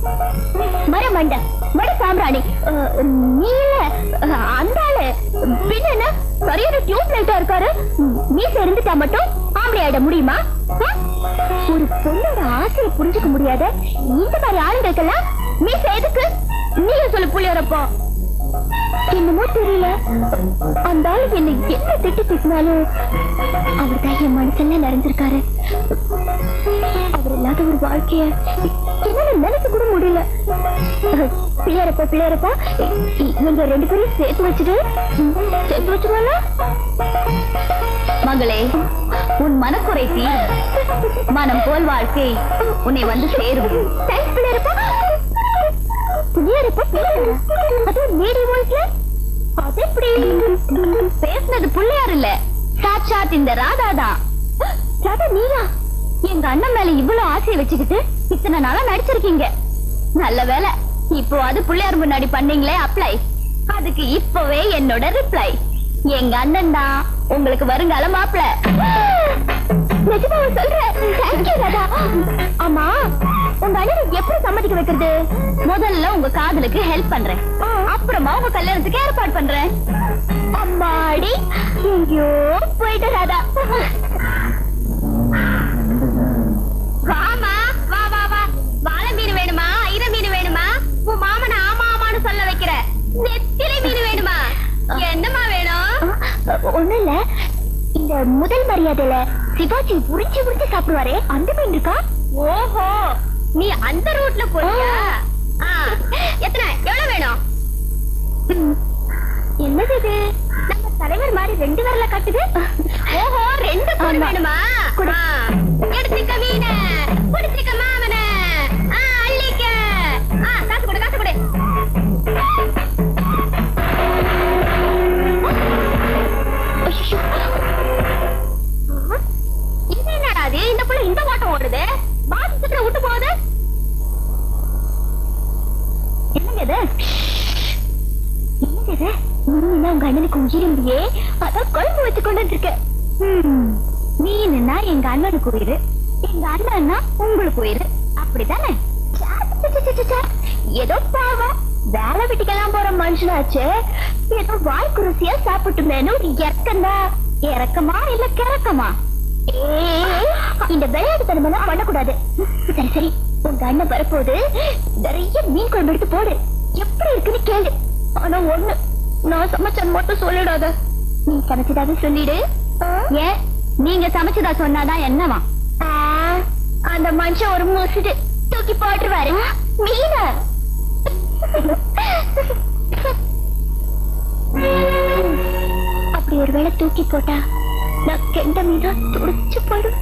மர மண்ட மட சாம்பிராணி நீல அந்த ஆளு பின்ன சரியான டியூப் லைட்டா இருக்காரு. மீச இருந்துட்டா மட்டும் ஆம்பளை ஆயிட முடியுமா? ஒரு பொண்ணோட ஆசையை புரிஞ்சுக்க முடியாத இந்த மாதிரி ஆளுங்களுக்கெல்லாம் மீச எதுக்கு? நீங்க சொல்லு புள்ளியாரப்பா. என்னமோ தெரியல, அந்த ஆளு என்ன என்ன திட்டு திட்டினாலும் அவர் தான் என் மனசுல நிறைஞ்சிருக்காரு. அவர் இல்லாத ஒரு வாழ்க்கைய என்னால நினைக்க கூட முடியல. பிள்ளையாரப்பா பிள்ளையாரப்பா, நீங்க 2 பேரையும் சேர்த்து வச்சுருவாங்க. மகளே, உன் மனக்குறை தீரும், மனம் போல் வாழ்க்கை உன்னை வந்து சேரும். பிள்ளையாரப்பா பேசினது பிள்ளையார் இல்ல, சாட்சாத் இந்த ராதாதான். ராதா நீயா? எங்க அண்ணன் மேல இவ்வளவு ஆசையை வச்சுக்கிட்டு இத்தனை நாளா நடிச்சிருக்கீங்க. நல்ல வேலை, இப்போ அது பிள்ளையார் முன்னாடி பண்ணீங்களே அப்ளை, அதுக்கு இப்பவே என்னோட ரிப்ளை. எங்க அண்ணன் தான் உங்களுக்கு வருங்கால மாப்பிள. நிஜமாவா சொல்றேன்? தேங்க்யூ ராதா. ஆமா, உங்க அண்ணனை எப்படி சம்மதிக்க வைக்கிறது? முதல்ல உங்க காதலுக்கு ஹெல்ப் பண்றேன், அப்புறமா உங்க கல்யாணத்துக்கு ஏற்பாடு பண்றேன். அம்மாடி, எங்கயோ போயிட்டு ராதா. வாமா, வா வா வா. வாழை மீன் வேணுமா, ஐர மீன் வேணுமா? உன் மாமனை ஆமா ஆமான்னு சொல்ல வைக்கிற. நெத்திலி மீன் வேணுமா? என்னமா வேணும்? ஒண்ணு இல்ல, இந்த முதல் மரியாதையில சிவாஜி புரிச்சு புரிச்சு சாப்பிடுவாரே அந்த மீன் இருக்கா? ஓஹோ, நீ அந்த ரூட்ல போறியா? எத்தனை, எவ்வளவு வேணும்? என்னது இது? நம்ம தலைவர் மாதிரி 2 விரல காட்டுது. ஓஹோ, 2 பொண்ணு வேணுமா? எடுத்துக்க மீன, குடிச்சுக்க மாமன, அள்ளிக்க. காசு கொடு, காசு கொடு. இது என்னடா அது? இந்த புள்ள இந்த ஓட்டம் ஓடுது, பாத்ரூம்ல விட்டு போகுது. என்னங்க இது? என்னங்க இது? நீங்க உங்க அண்ணனுக்கு உயிரியே, அதான் குழம்பு வச்சு கொண்டு வந்திருக்க. மீனுன்னா எங்க அண்ணனுக்கு உயிர், எங்க அண்ணன்னா உங்களுக்கு உயிர், அப்படித்தானே? ஏதோ பாவம் வேலை வீட்டுக்கெல்லாம் போற மனுஷனாச்சு, ஏதோ வாய்க்கு ருசியா சாப்பிட்டுமேனு ஒரு இறக்கந்தா. இறக்கமா இல்ல கிறக்கமா? இந்த விளையாட்டுத்தனமெல்லாம் பண்ணக்கூடாது. சரி சரி, உங்க அண்ணன் வரப்போது நிறைய மீன் குழம்பு எடுத்து போடு, எப்படி இருக்குன்னு கேளு. ஆனா ஒண்ணு, நான் சமைச்சது மட்டும் சொல்லிடாத. நீ சமைச்சதாக சொல்லிடு. ஏன் நீங்க சமைச்சதா சொன்னாதான் என்னவா? அந்த மனுஷன் ஒரு மூசிட்டு தூக்கி போட்டுருவாரு மீன. அப்படி ஒரு வேளை தூக்கி போட்டா நான் கெண்ட மீனா துடிச்சு போயிடும்.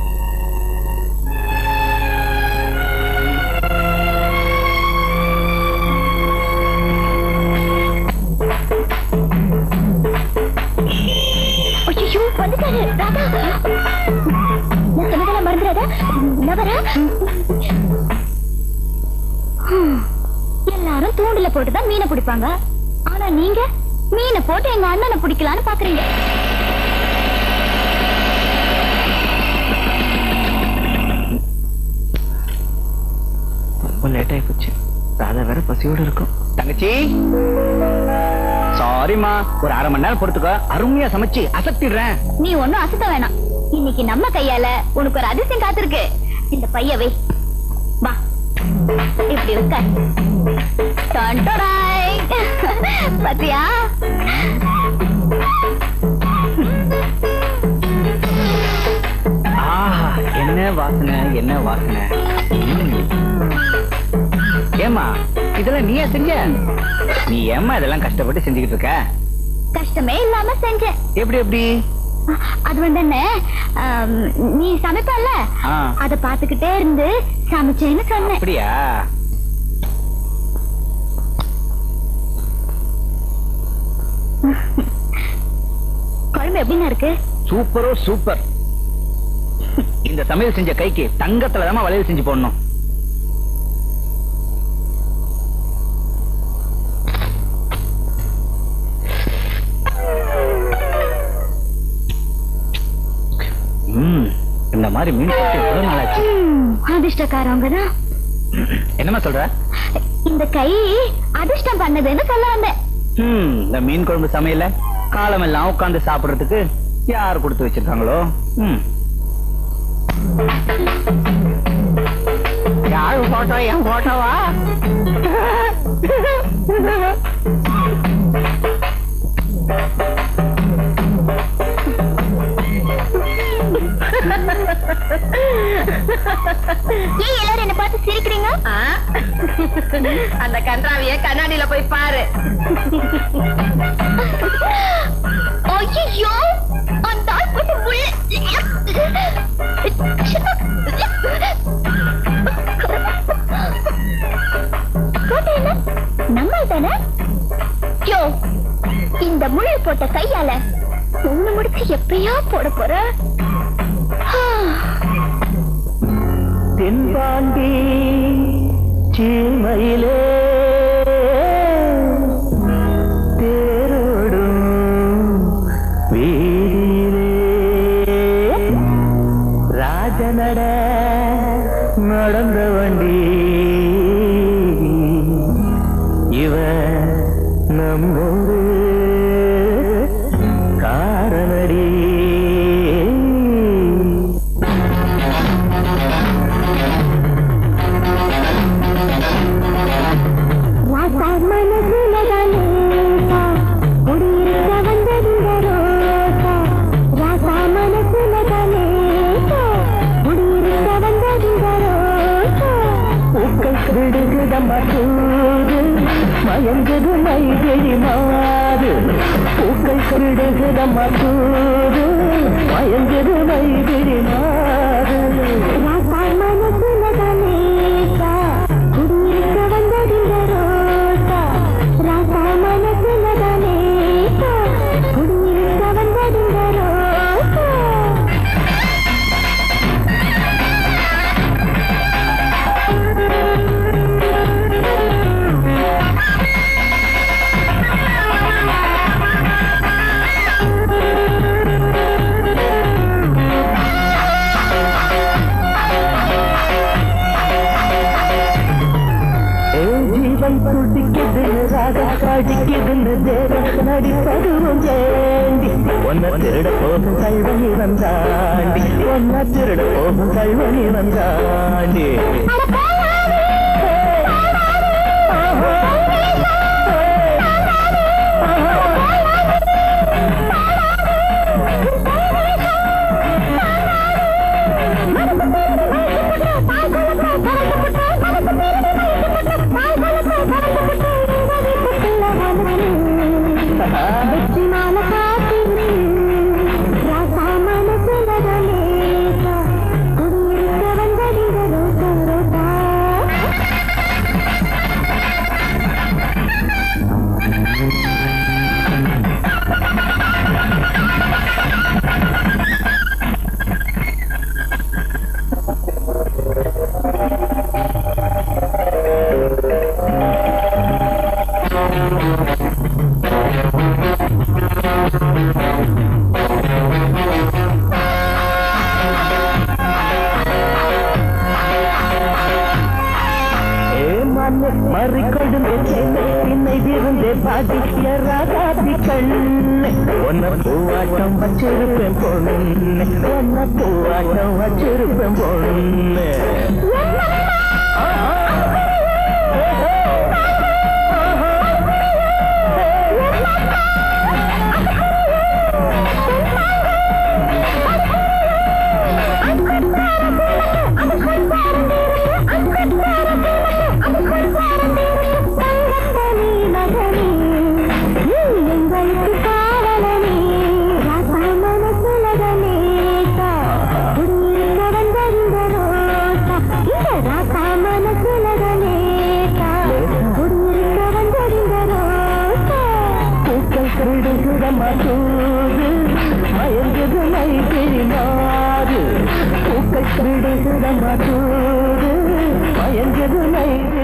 ஐயோ, வந்துட்டாரு ராதா. நான் சொன்னதெல்லாம் மறந்துடாத. நான் வரேன். எல்லாரும் தூண்டில போட்டுதான் மீனை பிடிப்பாங்க, ஆனா நீங்க மீனை போட்டு எங்க அண்ணனை பிடிக்கலான்னு பாக்குறீங்க. ரொம்ப லேட் ஆகி போச்சு, ராதா வேற பசியோட இருக்கும். தங்கச்சி சாரிமா, ஒரு அரை மணி நேரம் பொறுத்துக்க, அருமையா சமைச்சு அசத்திடுறேன். நீ ஒண்ணும் அசத்த வேணாம். இன்னைக்கு நம்ம கையால உனக்கு ஒரு அதிசயம் காத்திருக்கு. இந்த பையவை வா, இப்படி இருக்க. பத்தியா? என்ன வாசனை, என்ன வாசனை. ஏமா, இதெல்லாம் நீயா செஞ்ச? நீ ஏமா இதெல்லாம் கஷ்டப்பட்டு செஞ்சுக்கிட்டு இருக்க? கஷ்டமே இல்லாம செஞ்சேன். எப்படி எப்படி? அது வந்து என்ன, நீ சமைப்பல்ல, அத பாத்துக்கிட்டே இருந்து சமைச்சேன்னு சொன்னேன். அப்படியா? குழம்பு எப்படின்னா இருக்கு? சூப்பரோ சூப்பர். இந்த சமையல் செஞ்ச கைக்கு தங்கத்துல தான் வளையல் செஞ்சு போடணும். இந்த மாதிரி மீன் எவ்வளவு நாளாச்சு. அதிர்ஷ்டக்காரவங்கதான். என்னமா சொல்ற? இந்த கை அதிர்ஷ்டம் பண்ணதுன்னு சொல்ல வந்தேன். இந்த மீன் குழம்பு சமையல காலம் எல்லாம் உட்கார்ந்து சாப்பிடுறதுக்கு யார் கொடுத்து வச்சிருக்காங்களோ. யாரு போட்டோ? என் போட்டோவா? ஏன் எல்லாரும் என்ன பார்த்து சிரிக்கிறீங்க? அந்த கன்றாவிய கண்ணாடியில போய் பாரு. ஐயோ, அந்த ஆள் போட்டு நம்ம தானே? யோ, இந்த முள்ளு போட்ட கையால ஒண்ணு முடிச்சு எப்பயா போட போற? தென்பாண்டி சீமையிலே தேரோடும் வீதியிலே ராஜநட நடந்த வண்டி இவ நம்மூரு காரணடி. மயங்குது மைகிழி மாறு பூக்கள் கிடுகுத மசூது மயங்குது மைகிழி மாறு நடிப்பதும் ஏண்டி ஒன்ன திருட போகும் கல்வனி வந்தாண்டி ஒன்ன திருட போகும் கல்வனி வந்தாண்டி. மறிக்கொடும் பின்னை விருந்தே பாதிக்க ராகா ராசி கண்ணு ஒன்ன பூவாட்டம் வச்சிருப்பேன் பொண்ணு ஒன்ன பூவாட்டம் வச்சிருப்பேன் பொண்ணு மயங்குது மைதி மாறு பூக்கள் மயங்குது மைதி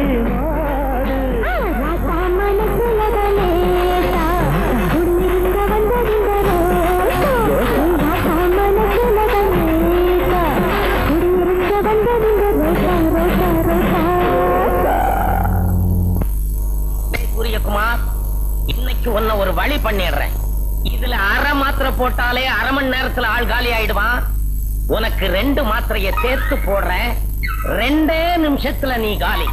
சூரியகுமார், இன்னைக்கு உன்னை ஒரு வழி பண்ணிடுறேன். இதுல அரை மாத்திரை போட்டாலே அரை மணி நேரத்துல ஆள் காலி ஆயிடுவான். உனக்கு 2 மாத்திரையை சேர்த்து போடுறேன். 2 நிமிஷத்துல நீ காலி.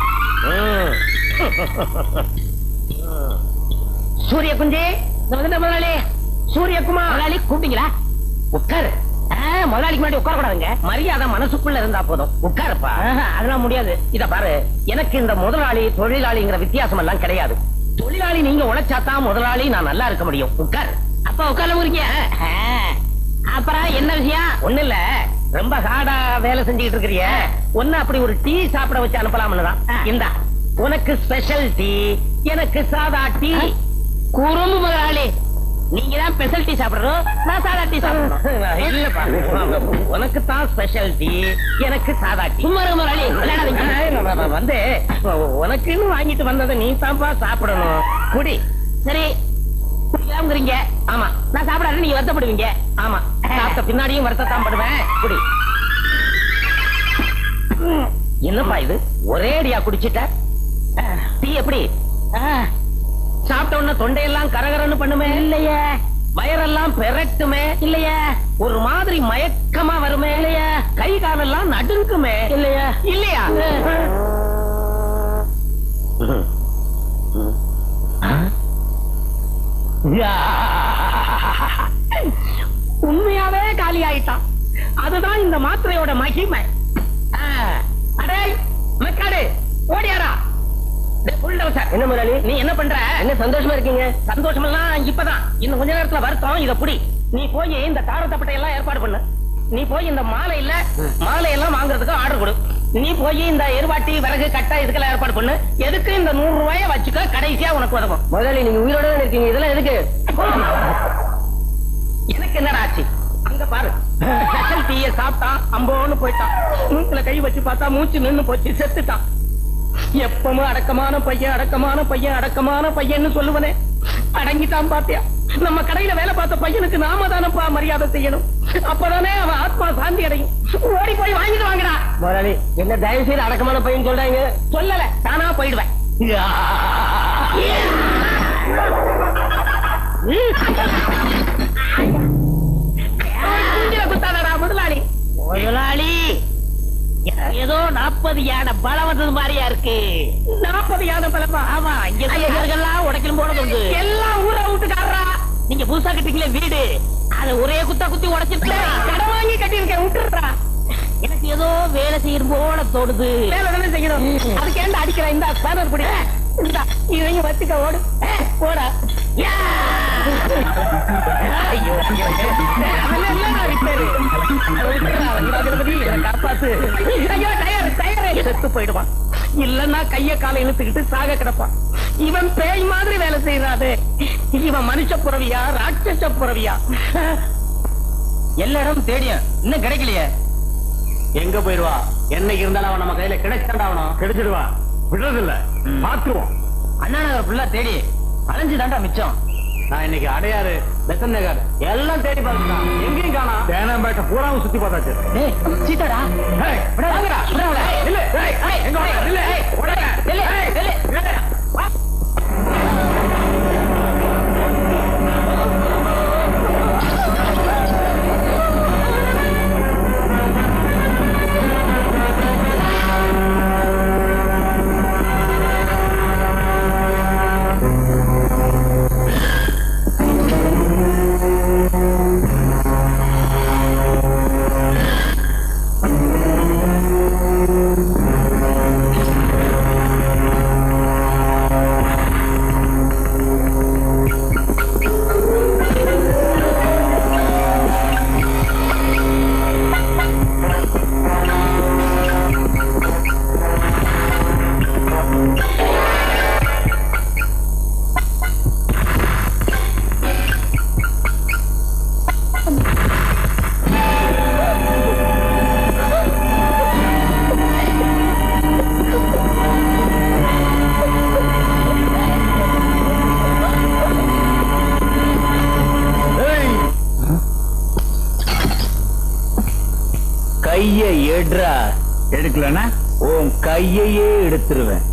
சூரிய குஞ்சே, முதலாளி சூரியகுமார் முதலாளி கூப்பிட்டீங்களா? உட்காரு. முதலாளிக்கு முன்னாடி உட்கார கூடாதுங்க. மரியாதை மனசுக்குள்ள இருந்தா போதும். உட்காருப்பா. அதெல்லாம் முடியாது. இத பாரு, எனக்கு இந்த முதலாளி தொழிலாளிங்கிற வித்தியாசம் எல்லாம் கிடையாது. தொழிலாளி நீங்க உழைச்சாதான் முதலாளி நான் நல்லா இருக்க முடியும். உட்காரு. அப்பா உட்கார முறிங்க. அப்புறம் என்ன விஷயம்? ஒண்ணு இல்ல, ரொம்ப ஹார்டா வேலை செஞ்சுக்கிட்டு இருக்கிறிய, ஒன்னு அப்படி ஒரு டீ சாப்பிட வச்சு அனுப்பலாம்னு தான். இந்தா உனக்கு ஸ்பெஷல் டீ, எனக்கு சாதா டீ. குறும்பு முதலாளி, நீங்க தான் ஸ்பெஷல் டீ சாப்பிடணும், நான் சாதா டீ சாப்பிடணும். இல்லப்பா, உனக்கு தான் ஸ்பெஷல் டீ, எனக்கு சாதா டீ. முதலாளி வந்து உனக்குன்னு வாங்கிட்டு வந்ததை நீ தான்ப்பா சாப்பிடணும். குடி. சரி குடிக்கலாம்ங்கிறீங்க. ஆமா, நான் சாப்பிடாது நீங்க வருத்தப்படுவீங்க. ஆமா, சாப்பிட்ட பின்னாடியும் வருத்தத்தான் படுவேன். குடி. என்னப்பா இது, ஒரே அடியா குடிச்சிட்ட? டீ எப்படி? சாப்பிட்ட உடனே தொண்டையெல்லாம் கரகரன்னு பண்ணுமே இல்லையே? வயரெல்லாம் பெரட்டுமே இல்லையா? ஒரு மாதிரி மயக்கமா வருமே இல்லையா? கை காலெல்லாம் நடுங்குமே இல்லையா? இல்லையா? உண்மையாவே காலி ஆயிட்டான். அதுதான் இந்த மாத்திரையோட மகிமை. அடே மக்காடு, ஓடியாரா. என்ன முதலாளி, நீ என்ன பண்ற? என்ன சந்தோஷமா இருக்கீங்க? சந்தோஷம் எல்லாம் இப்பதான், இன்னும் கொஞ்ச நேரத்துல வருத்தம். இத புடி. நீ போய் இந்த தாரத்தப்பட்டை எல்லாம் ஏற்பாடு பண்ணு. நீ போய் இந்த மாலையெல்லாம் வாங்குறதுக்கு ஆர்டர் கொடு. நீ போய் இந்த எருவாட்டி, விறகு, கட்டை இதுக்கெல்லாம் ஏற்பாடு பண்ணு. எதுக்கு இந்த 100 ரூபாயை வச்சுக்க, கடைசியா உனக்கு உதவும். முதலாளி நீங்க உயிரோட இருக்கீங்க, இதெல்லாம் எதுக்கு? எனக்கு என்னடா ஆச்சு? அங்க பாரு, ஸ்பெஷல் டீயை சாப்பிட்டான், அம்போன்னு போயிட்டான். மூக்குல கை வச்சு பார்த்தா மூச்சு நின்னு போச்சு, செத்துட்டான். எப்பவும் அடக்கமான பையன் சொல்லுவனே, அடங்கிட்டான். பாத்தியா, நம்ம கடையில வேலை பார்த்த பையனுக்கு நாம தானப்பா மரியாதை செய்யணும். அப்பதானே அவன் ஆத்மா சாந்தி அடையும். ஓடி போய் வாங்கிட்டு வாங்கடா. முதலாளி, என்ன தயவு செய்து அடக்கமான பையன் சொல்றாங்க? சொல்லல, தானா போயிடுவேன். முதலாளி ஏதோ 40 யானை பலம் வந்தது மாதிரியா இருக்கு. 40 யானை பலமா? ஆமா, இங்க உடைக்கணும் போல உண்டு. எல்லாம் ஊரை விட்டுக்காரா. நீங்க புதுசா கட்டிக்கல வீடு, அத ஒரே குத்தி உடைச்சிட்டு கடை வாங்கி கட்டிருக்கேன். விட்டுறா. எனக்கு ஏதோ வேலை செய்யணும் போல தோடுது. வேலை தானே செய்யணும், அதுக்கு ஏன்டா அடிக்கிற? இந்த ஸ்பேனர் குடி, இவங்க வச்சுக்க. ஓடு போடா. செத்து போயிடுவான். இல்லன்னா கைய காலை இழுத்துக்கிட்டு சாக கிடப்பான். இவன் பேய் மாதிரி வேலை செய்யறாது. இவன் மனுஷ புறவியா, ராட்சச புறவியா? எல்லாரும் தேடியும் இன்னும் கிடைக்கலையே. எங்க போயிடுவா? என்னைக்கு இருந்தாலும் அவன் நம்ம கையில கிடைச்சாண்டாவணும். கிடைச்சிடுவா, விடுறதில்ல, மாத்துவோம். அண்ணா நகர் ஃபுல்லா தேடி அலைஞ்சு தாண்டா மிச்சம். நான் இன்னைக்கு அடையாறு, பெசன் நகர் எல்லாம் தேடி பார்த்துட்டான், எங்கேயும் காணா. தேனாம்பேட்டை பூராவும் சுத்தி பார்த்தாச்சு. சீட்டாடா, கைய எடுறா. எடுக்கலனா உன் கையையே எடுத்துருவேன்.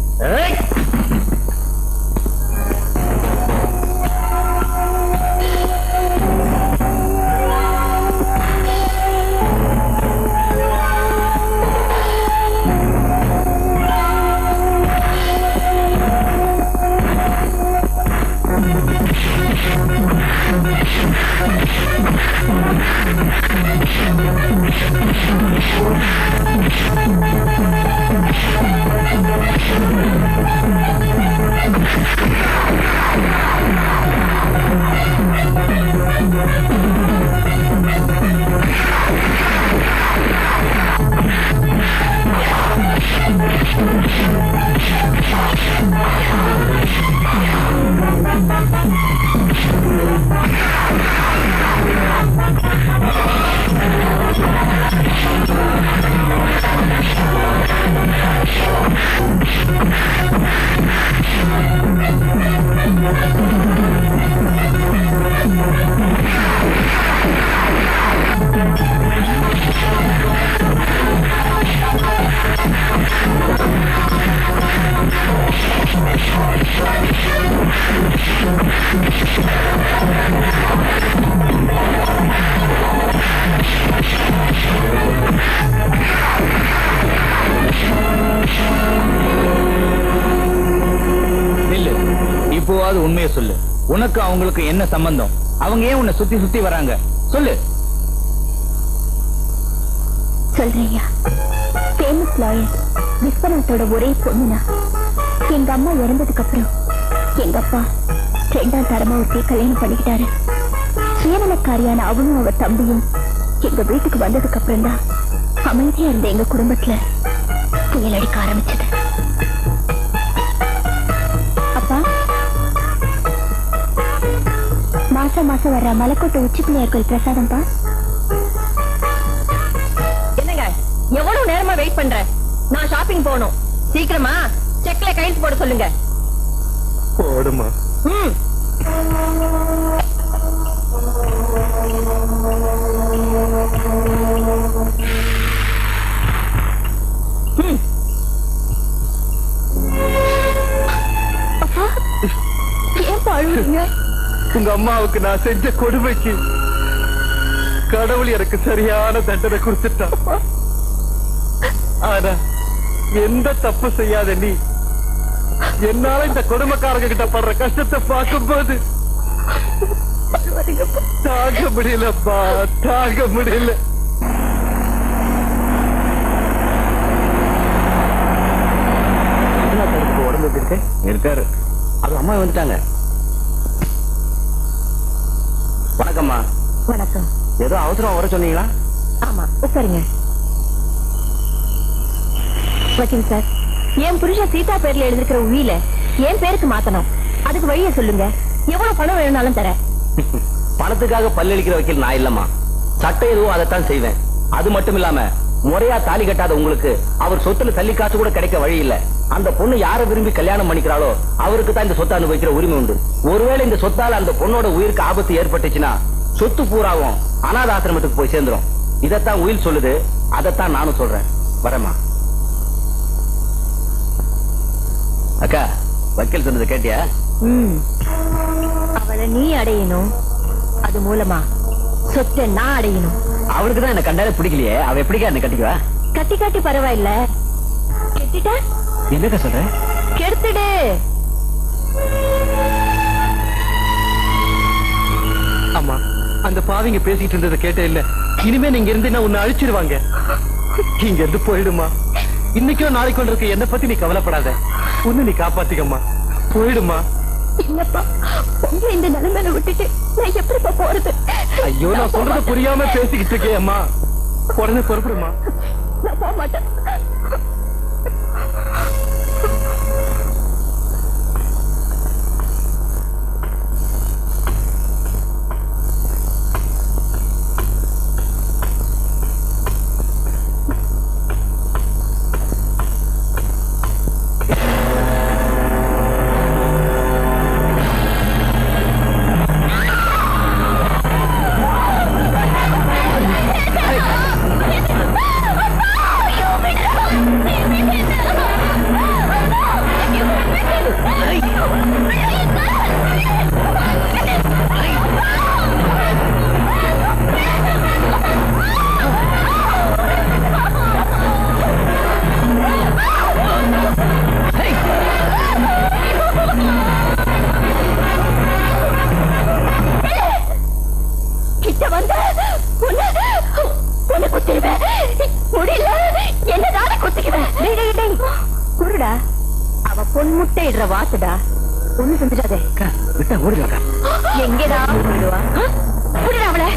இப்போவாது உண்மையை சொல்லு. உனக்கு அவங்களுக்கு என்ன சம்பந்தம்? அவங்க ஏன் உன்னை சுத்தி சுத்தி வராங்க? சொல்லு. சொல்றியா? ஃபேமஸ் லாயர் விஸ்வநாத்தோட ஒரே பொண்ணுனா எங்க அம்மா இறந்ததுக்கு அப்புறம் எங்க அப்பா 2ஆம் தரமா ஒருத்தைய கல்யாணம் பண்ணிக்கிட்டாரு. சுயநலக்காரியான அவனும் அவ தம்பியும் எங்க வீட்டுக்கு வந்ததுக்கு அப்புறம் தான் அமைதியா இருந்த எங்க குடும்பத்துல புயல் அடிக்க ஆரம்பிச்சது. அப்பா, மாசம் வர்ற மலைக்கோட்டை உச்சி பிள்ளையார் கோயில் பிரசாதம்பா. என்னங்க எவ்வளவு நேரமா வெயிட் பண்ற? நான் ஷாப்பிங் போகணும். சீக்கிரமா செக்ல கையெழுத்து போட சொல்லுங்க. போடுமா. அப்பா, ஏன் அழுவீங்க? உங்க அம்மாவுக்கு நான் செஞ்ச கொடுமைக்கு கடவுள் எனக்கு சரியான தண்டனை கொடுத்துட்டான். ஆனா எந்த தப்பு செய்யாத நீ என்னால இந்த கொடுமைக்காரங்க கிட்ட படுற கஷ்டத்தை பார்க்கும்போது தாங்க முடியலப்பா, தாங்க முடியல. உடம்பு இருக்காரு. அது அம்மா வந்துட்டாங்க. வணக்கம்மா. வணக்கம். ஏதோ அவசரம் வர சொன்னீங்களா? ஆமா, உட்காருங்க. வக்கீல் சார், என் புருஷன் சீதா பேர்ல எழுதிருக்கிற உயில என் பேருக்கு மாத்தணும். அதுக்கு வழியை சொல்லுங்க. எவ்வளவு பணம் வேணும்னாலும் தரேன். பணத்துக்காக பல்லளிக்கிற வக்கீல் நான் இல்லம்மா. சட்டம் எதுவோ அதைத்தான் செய்வேன். அது மட்டும் இல்லாம முறையா தாலி கட்டாத உங்களுக்கு அவர் சொத்துல தள்ளி காசு கூட கிடைக்க வழி இல்ல. அந்த பொண்ணு யாரை விரும்பி கல்யாணம் பண்ணிக்கிறாளோ அவருக்கு தான் இந்த சொத்தை அனுபவிக்கிற உரிமை உண்டு. ஒருவேளை இந்த சொத்தால அந்த பொண்ணோட உயிருக்கு ஆபத்து ஏற்பட்டுச்சுன்னா சொத்து பூராவும் அநாத ஆசிரமத்துக்கு போய் சேர்ந்துரும். இதத்தான் உயில் சொல்லுது, அதைத்தான் நானும் சொல்றேன். வரமா அக்கா, வக்கீல் சொன்னதை கேட்டியா? அவளை நீ அடையணும், அது மூலமா சொத்தை நான் அடையணும். அவளுக்கு தான் என்ன கண்டாலே பிடிக்கலையே, அவ எப்படிக்கா என்ன கட்டிக்குவா? கட்டி காட்டி பரவாயில்ல, கெட்டிட்டா என்னக்கா சொல்ற? கெடுத்துடு. அம்மா, அந்த பாவிங்க பேசிட்டு இருந்ததை கேட்டே இல்ல. இனிமே நீங்க இருந்து என்ன உன்னை அழிச்சிருவாங்க. இங்க இருந்து போயிடுமா. இன்னைக்கோ நாளைக்கு இருக்க என்ன பத்தி நீ கவலைப்படாத. உன்னை நீ காப்பாத்திக்கம்மா. போயிடுமா. இல்லப்பா, உங்களை இந்த நிலைமையில விட்டுட்டு நான் எப்படிப்பா போறது? ஐயோ, நான் சொல்றது புரியாம பேசிக்கிட்டு இருக்கேன் அம்மா. உடனே பொறுப்புடுமா. நான் போக மாட்டேன். போடா, அவ பொன்முட்டை இடுற வாத்துடா. ஒண்ணு செஞ்சிடாதே. விட்டா ஓடுவாக்கா. எங்கடா போயிடுவா? புடிடா அவளை.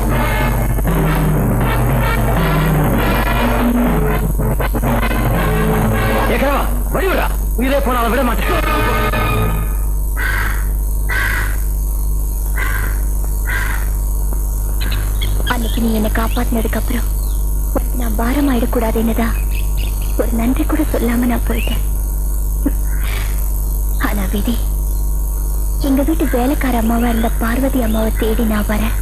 ஏக்கா வழி விடா, உயிரே போனாலும் விட மாட்டேன். அன்னைக்கு நீ என்னை காப்பாத்தினதுக்கு அப்புறம் நான் பாரம் ஆயிடக்கூடாது என்னதான் ஒரு நன்றி கூட சொல்லாம நான் போயிட்டேன். ஆனா விதி, எங்க வீட்டு வேலைக்கார அம்மாவா இருந்த பார்வதி அம்மாவை தேடி நான் வரேன்.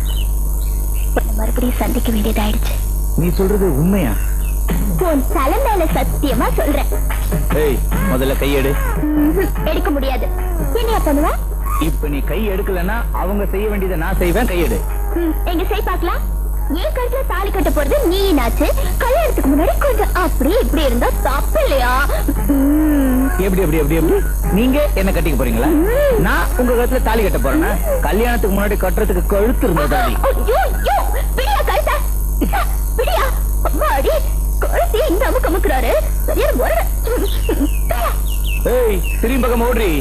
உன்னை மறுபடியும் சந்திக்க வேண்டியதாயிடுச்சு. நீ சொல்றது உண்மையா? உன் தலை மேல சத்தியமா சொல்றேன். ஏய், முதல்ல கையெடு. எடுக்க முடியாது. என்னையா பண்ணுவ? இப்ப நீ கை எடுக்கலன்னா அவங்க செய்ய வேண்டியதை நான் செய்வேன். கையெடு. எங்க செய் பாக்கலாம். ஏன் கழுத்துல தாலி கட்ட போறது நீ நாச்சு. கல்யாணத்துக்கு முன்னாடி கொஞ்சம் அப்படி இப்படி இருந்தா தப்பு இல்லையா? எப்படி எப்படி எப்படி எப்படி நீங்க என்ன கட்டிக்க போறீங்களா? நான் உங்க கழுத்துல தாலி கட்ட போறேன்னா கல்யாணத்துக்கு முன்னாடி கட்டுறதுக்கு கழுத்து இருந்ததா? பிடியா கழுத்த, பிடியா. அம்மாடி, கழுத்தையே இந்த அமுக்கு அமுக்குறாரு. சரியான முறை. ஏய், திரும்பி பக்கம் ஓடுறி.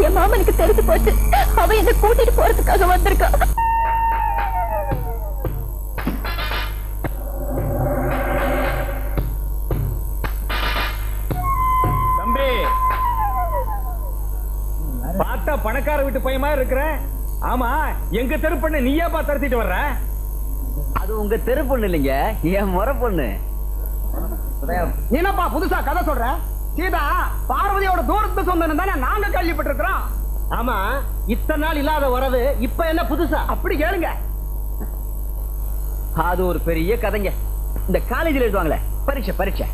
என் மாமனுக்கு தெரிஞ்சு போச்சு. அவ என்ன கூட்டிட்டு போறதுக்காக வந்திருக்கா. தம்பி, பார்த்தா பணக்கார வீட்டு பையமா இருக்கிற. ஆமா, எங்க தெரு பொண்ணு நீயாப்பா தரத்திட்டு வர்ற? அது உங்க தெரு பொண்ணு இல்லைங்க, என் முறை பொண்ணு. நீ என்னப்பா புதுசா கதை சொல்ற? சீதா பார்வதியோட தூரத்து சொந்தம் தானே நாங்க கேள்விப்பட்டிருக்கிறோம். ஆமா, இத்தனை நாள் இல்லாத வரது இப்ப என்ன புதுசா? அப்படி கேளுங்க. அது ஒரு பெரிய கதைங்க. இந்த காலேஜில் எழுதுவாங்களே பரீட்சை பரீட்சை,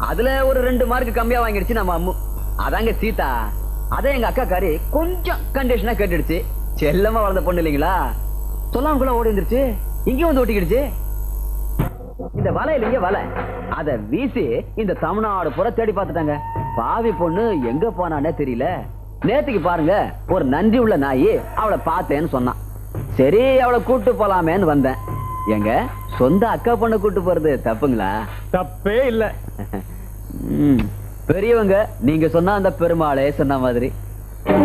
அதுல ஒரு 2 மார்க் கம்மியா வாங்கிடுச்சு நம்ம அம்மு. அதாங்க சீதா. அதான் எங்க அக்கா காரி கொஞ்சம் கண்டிஷனா கேட்டுடுச்சு. செல்லமா வளர்ந்த பொண்ணு இல்லைங்களா, சொல்லாம கூட ஓடி இருந்துருச்சு. இங்கேயும் வந்து ஒட்டிக்கிடுச்சு. இந்த வலை இல்லைங்க வலை, அத வீசி இந்த தமிழ்நாடு புற தேடி பார்த்துட்டாங்க. பாவி பொண்ணு எங்க போனானே தெரியல. நேத்துக்கு பாருங்க, ஒரு நன்றி உள்ள நாயி அவளை பார்த்தேன்னு சொன்னான். சரி, அவளை கூட்டு போலாமேன்னு வந்தேன். எங்க சொந்த அக்கா பொண்ணு கூட்டு போறது தப்புங்களா? தப்பே இல்ல. பெரியவங்க நீங்க சொன்னா அந்த பெருமாளே சொன்ன மாதிரி.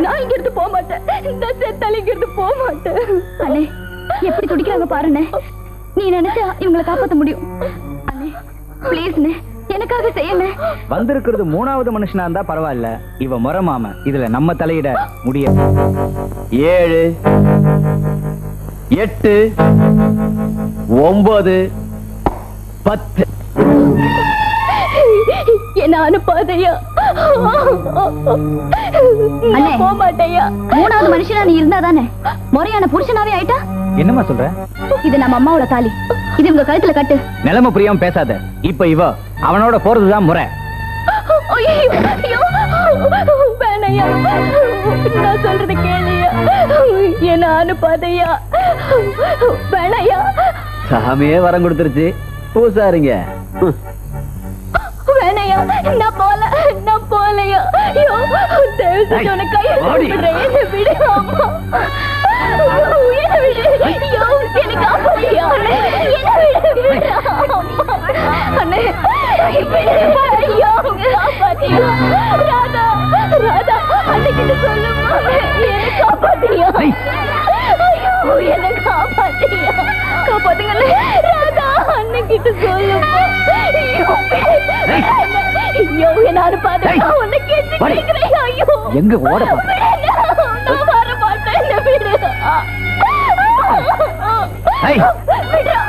நான் இங்க இருந்து போக மாட்டேன். இந்த செத்தால இங்க இருந்து போக மாட்டேன். அண்ணே, எப்படி துடிக்கிறாங்க பாருண்ணே. நீ நினைச்சா இவங்களை காப்பாத்த முடியும். அண்ணே ப்ளீஸ்ண்ணே, எனக்காக செய்யண்ணே. வந்திருக்கிறது 3வது மனுஷனா இருந்தா பரவாயில்ல, இவ முறை மாம. இதுல நம்ம தலையிட முடியாது. 7 8 9 10 என்ன அனுப்பாதையா? போக மாட்டையா? 3வது மனுஷனா நீ இருந்தா தானே முறையான புருஷனாவே ஆயிட்டா? என்னமா சொல்ற? இது நம்ம அம்மாவோட தாலி. இது உங்க கழுத்துல கட்டு. நிலைமை புரியாம பேசாத. இப்ப இவ அவனோட போறதுதான் முறை. வேணையா, நான் சொல்றது கேளியா? என்ன அனுப்பாதையா? வேணையா? சாமியே வரம் கொடுத்துருச்சு. பூசாரிங்க வேணையா, நான் போலையா? உனக்கு கையை விடு. எங்க ஓட வர மாட்டேன்.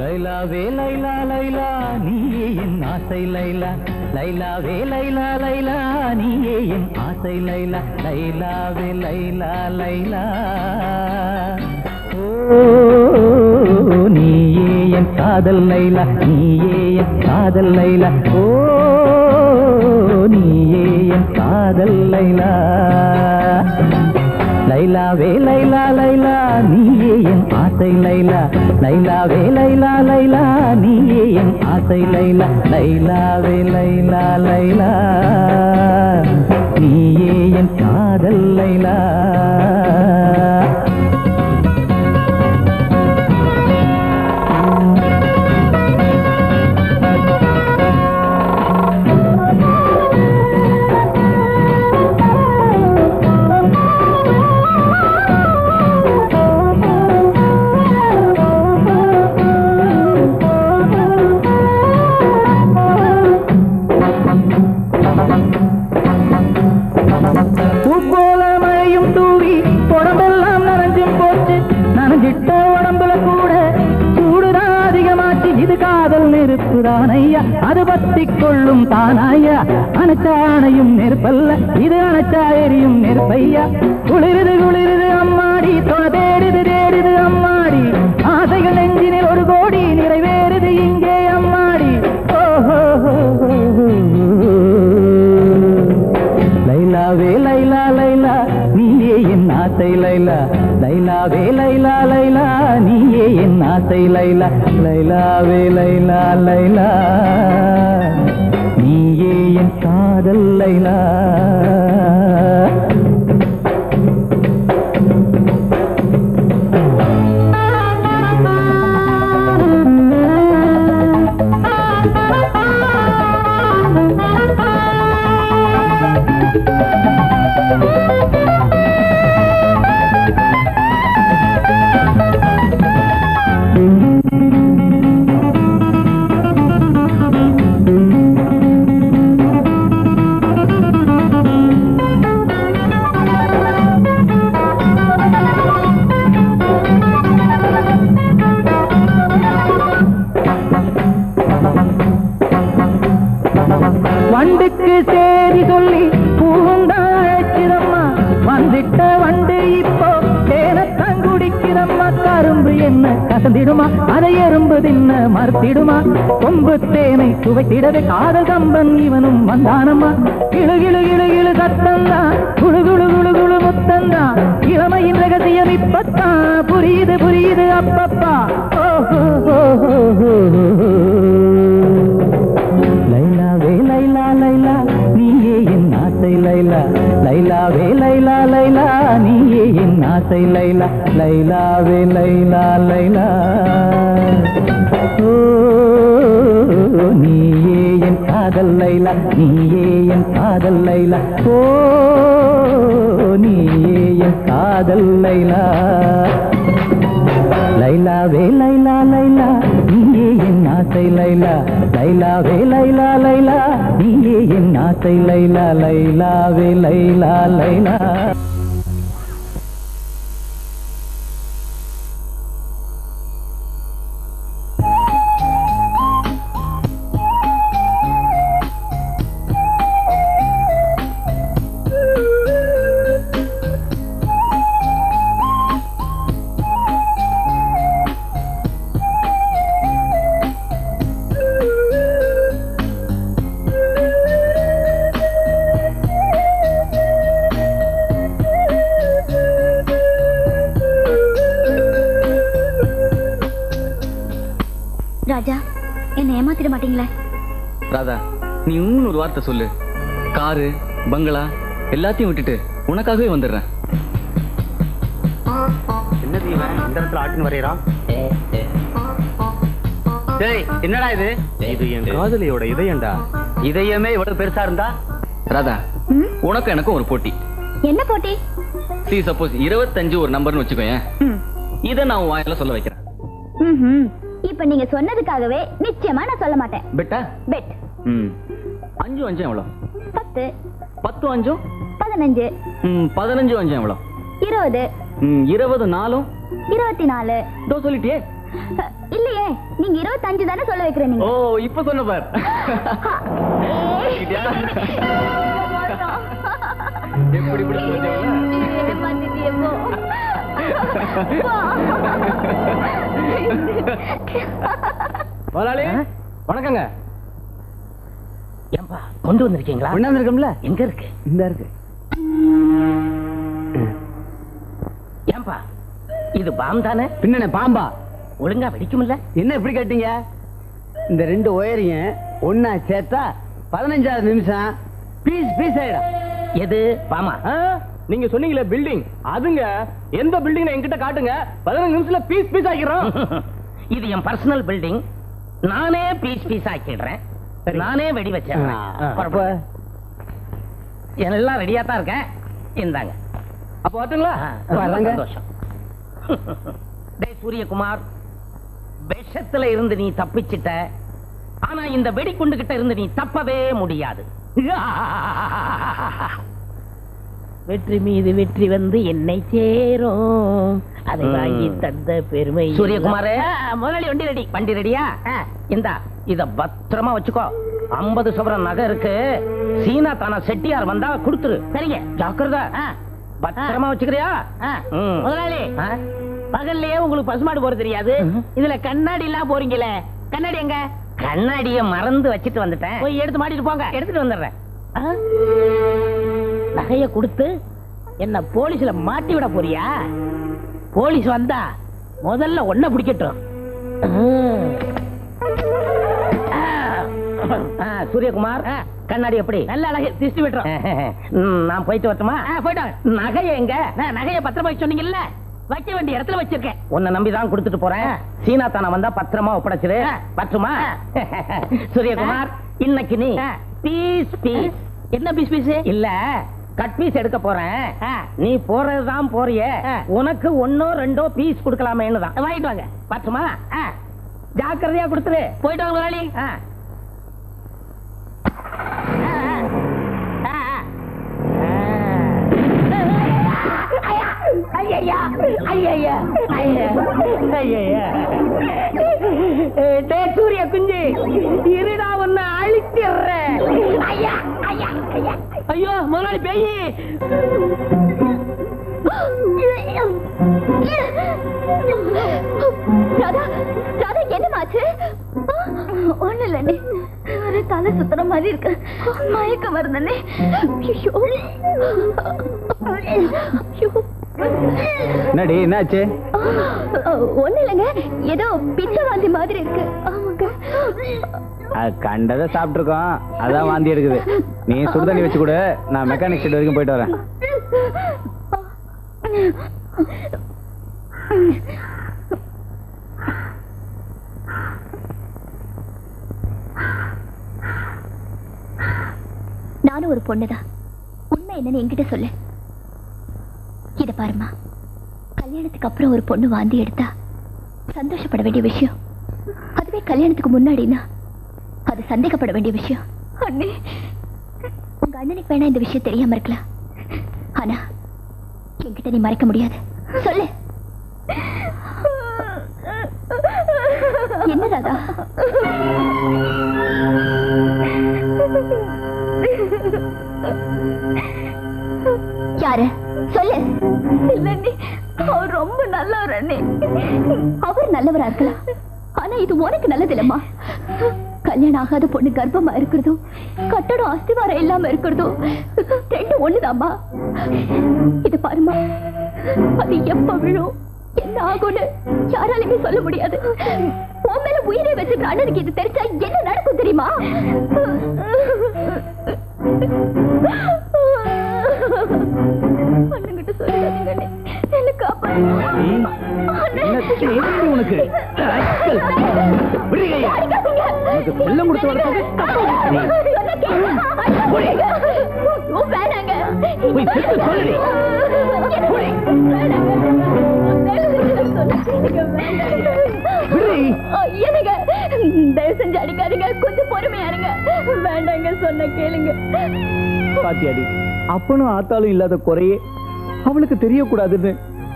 லைலாவே லைலா லைலா நீயே என் ஆசை லைலா லைலாவே லைலா லைலா நீயே என் ஆசை லைலா லைலாவே லைலா லைலா ஓ நீயே என் காதல் லைலா நீயே என் காதல் லைலா ஓ நீயே என் காதல் லைலா லைலாவே லைலா லைலா நீயே என் ஆசை லைலா லைலாவே லைலா லைலா நீயே என் ஆசை லைலா லைலாவே லைலா லைலா நீயே என் காதல் லைலா அது பத்தி கொள்ளும் தானாயா அணைச்சானையும் நெருப்பல்ல இது அணைச்சா எரியும் நெருப்பையா குளிருது குளிருது அம்மாடி தொட தேடுது தேடுது அம்மாடி ஆசைகள் நெஞ்சினில் ஒரு கோடி நிறைவேறுது இங்கே அம்மாடி ஓஹோ லைலாவே லைலா லைலா நீயே என் ஆசை லைலா லைலாவே லைலா லைலா நீயே என் ஆசை லைலா லைலாவே லைலா லைலா நீயே என் காதல் லைலா வண்டுக்கு சேரி சொல்லி பூந்தாழச்சிதம்மா வந்துட்ட வண்டு இப்போ தேனத்தான் குடிக்கிறம்மா கரும்பு என்ன கசந்திடுமா அதை எறும்பு தின்ன மறுத்திடுமா கொம்பு தேனை சுவைத்திடவே காதல் கம்பன் இவனும் வந்தானம்மா கிளு கிளு கிளு கிளு சத்தந்தா குழு குழு குழு குழு முத்தந்தா இளமையின் ரகசியம் இப்பத்தான் புரியுது புரியுது அப்பப்பா லைலாவே லைலா லைலா நீயே என் ஆசை லைலா லைலாவே லைலா லைலா நீயே என் ஆசை லைலா லைலாவே லைலா லைலா ஓ நீயே என் காதல் லைலா நீயே என் காதல் லைலா ஓ நீயே என் காதல் லைலா லைலாவே லைலா லைலா நீயே என் ஆசை லைலா லைலாவே லைலா லைலா நீயே என் ஆசை லைலா லைலாவே லைலா லைலா ராஜா என்ன ஏமாத்திட மாட்டீங்களே? ராதா நீ இன்னொரு வார்த்தை சொல்லு, காரு பங்களா எல்லாத்தையும் விட்டுட்டு உனக்காகவே வந்துடுறேன். என்னது இவன் இந்த இடத்துல ஆட்டின்னு வரையறான்? டேய் என்னடா இது? இது என் காதலியோட இதயம்டா. இதயமே இவ்வளவு பெருசா இருந்தா? ராதா உனக்கு எனக்கும் ஒரு போட்டி. என்ன போட்டி? சி சப்போஸ் 25 ஒரு நம்பர்னு வச்சுக்கோயேன், இதை நான் வாயில சொல்ல வைக்கிறேன். இப்ப நீங்க சொன்னதுக்காகவே நிச்சயமா நான் சொல்ல மாட்டேன். பெட்டா? பெட். 5 5 எவ்வளவு? 10. 10 5 15. 15 5 எவ்வளவு? 20. 20 4 24. இதோ சொல்லிட்டியே. இல்லையே, நீங்க 25 தானே சொல்ல வைக்கிறேன் நீங்க. ஓ, இப்ப சொன்ன பார். எப்படி இப்படி சொல்றீங்களா? முதலாளி வணக்கங்க. ஏன்பா கொண்டு வந்திருக்கீங்களா? கொண்டாந்துருக்கோம்ல. எங்க இருக்கு? இந்த இருக்கு. ஏன்பா இது பாம் தானே? பின்ன பாம்பா? ஒழுங்கா வெடிக்கும்ல? என்ன இப்படி கேட்டீங்க? இந்த 2 ஒயரையும் ஒன்னா சேர்த்தா 15வது நிமிஷம் பீஸ் பீஸ் ஆயிடும். எது பாமா? நீங்க சொன்னீங்களே பில்டிங், அதுங்க. எந்த பில்டிங் என்கிட்ட காட்டுங்க, 15 நிமிஷத்துல பீஸ் பீஸ் ஆக்கிடுறோம். இது என் பர்சனல் பில்டிங். நானே பீஸ் பீஸ் ஆக்கிடுறேன். நானே வெடி வச்சிடுறேன். எல்லாம் ரெடியா தான் இருக்கேன். இந்தாங்க. அப்ப வரட்டுங்களா? சந்தோஷம். டேய் சூரியகுமார், விஷத்துல இருந்து நீ தப்பிச்சிட்ட. ஆனா இந்த வெடிகுண்டு கிட்ட இருந்து நீ தப்பவே முடியாது. வெற்றி மீது வெற்றி வந்து என்னை சேரும், அதை வாங்கி தந்த பெருமை. சூரியகுமாரே, முதலாளி வண்டி ரெடி. வண்டி ரெடியா? இந்தா, இத பத்திரமா வச்சுக்கோ. 50 சவரன் நகை இருக்கு. சீனா தானா செட்டியார் வந்தா கொடுத்துரு. சரிங்க, ஜாக்கிரதை. பத்திரமா வச்சுக்கிறியா? முதலாளி, பகல்லையே உங்களுக்கு பசுமாடு போற தெரியாது, இதுல கண்ணாடி எல்லாம் போறீங்களே, கண்ணாடி எங்க? கண்ணாடிய மறந்து வச்சுட்டு வந்துட்டேன். போய் எடுத்து மாட்டிட்டு போங்க. எடுத்துட்டு வந்துடுறேன். நகைய கொடுத்து என்ன போலீஸ்ல மாட்டி விட போறியா? போலீஸ் வந்தா முதல்ல ஒன்ன பிடிக்கட்டும். சூரியகுமார், கண்ணாடி எப்படி? நல்ல அழகு, திஷ்டி விட்டுறோம். நான் போயிட்டு வரட்டுமா? போயிட்டோம். நகைய எங்க? நகைய பத்திரமா சொன்னீங்கல்ல, வைக்க வேண்டிய இடத்துல வச்சிருக்கேன். உன்னை நம்பிதான் கொடுத்துட்டு போறேன். சீனா தானா வந்தா பத்திரமா ஒப்படைச்சிரு. பற்றுமா? சூரியகுமார், இன்னைக்கு நீ பீஸ் பீஸ். என்ன பீஸ் பீஸ்? இல்ல, கட் பீஸ் எடுக்க போறேன். நீ போறதுதான் போறிய, உனக்கு 1 or 2 பீஸ் கொடுக்கலாமேன்னு தான். வாங்கிட்டு வாங்க. பற்றுமா? ஜாக்கிரதையா கொடுத்துரு. போயிட்டு வாங்க முதலாளி. சூரிய குஞ்சு, இருடா ஒன்னு அழிச்சிடுறேன். ஐயோ முதலாளி பேயி. ராதா, ராதா, என்னமாச்சு? ஒண்ணு இல்ல, ஒரு தலை சுத்துற மாதிரி இருக்கு, மயக்க வருதுன்னு. என்னடி, என்னாச்சு? ஒண்ணு இல்லைங்க, ஏதோ பிச்சை வாந்தி மாதிரி இருக்கு. கண்டதை சாப்பிட்டு இருக்கோம், அதான் வாந்தி எடுக்குது. நீ சுடுதண்ணி வச்சு கொடு, நான் மெக்கானிக் ஷெட் வரைக்கும் போயிட்டு வரேன். நானும் ஒரு பொண்ணுதான். உண்மை என்னன்னு என்கிட்ட சொல்லு. இத பாருமா, கல்யாணத்துக்கு அப்புறம் ஒரு பொண்ணு வாந்தி எடுத்தா சந்தோஷப்பட வேண்டிய விஷயம். அதுவே கல்யாணத்துக்கு முன்னாடினா அது சந்தேகப்பட வேண்டிய விஷயம். அண்ணே, உங்க அண்ணனுக்கு வேணா இந்த விஷயம் தெரியாம இருக்கலாம், ஆனா என்கிட்ட நீ மறைக்க முடியாது. சொல்லு. என்ன ராதா? யாரு? சொல்லு. இல்லண்ணே, அவர் ரொம்ப நல்லவர் அண்ணே. அவர் நல்லவரா இருக்கலாம், ஆனா இது உனக்கு நல்லது இல்லம்மா. கல்யாணம் ஆகாத பொண்ணு கர்ப்பமா இருக்கிறதும் கட்டடம் அஸ்திவாரம் இல்லாம இருக்கிறதும் 2 ஒண்ணுதாம்மா. இது பாருமா, அது எப்ப விழும், என்ன ஆகும்னு யாராலுமே சொல்ல முடியாது. உன் மேல உயிரை வச்சிருக்க அண்ணனுக்கு இது தெரிஞ்சா என்ன நடக்கும் தெரியுமா? அண்ணன்கிட்ட சொல்லாதீங்க, என்ன காப்பாத்துங்க. உனக்கு செல்லம் கொடுத்து வளர்த்தது வேணாங்க. என்னங்க, தயவு செஞ்சு அடிக்காதீங்க, கொஞ்சம் பொறுமையாருங்க. வேண்டாங்க, சொன்ன கேளுங்க. பாத்தியாடி, அப்பனும் ஆத்தாலும் இல்லாத குறையே அவளுக்கு தெரியக்கூடாதுன்னு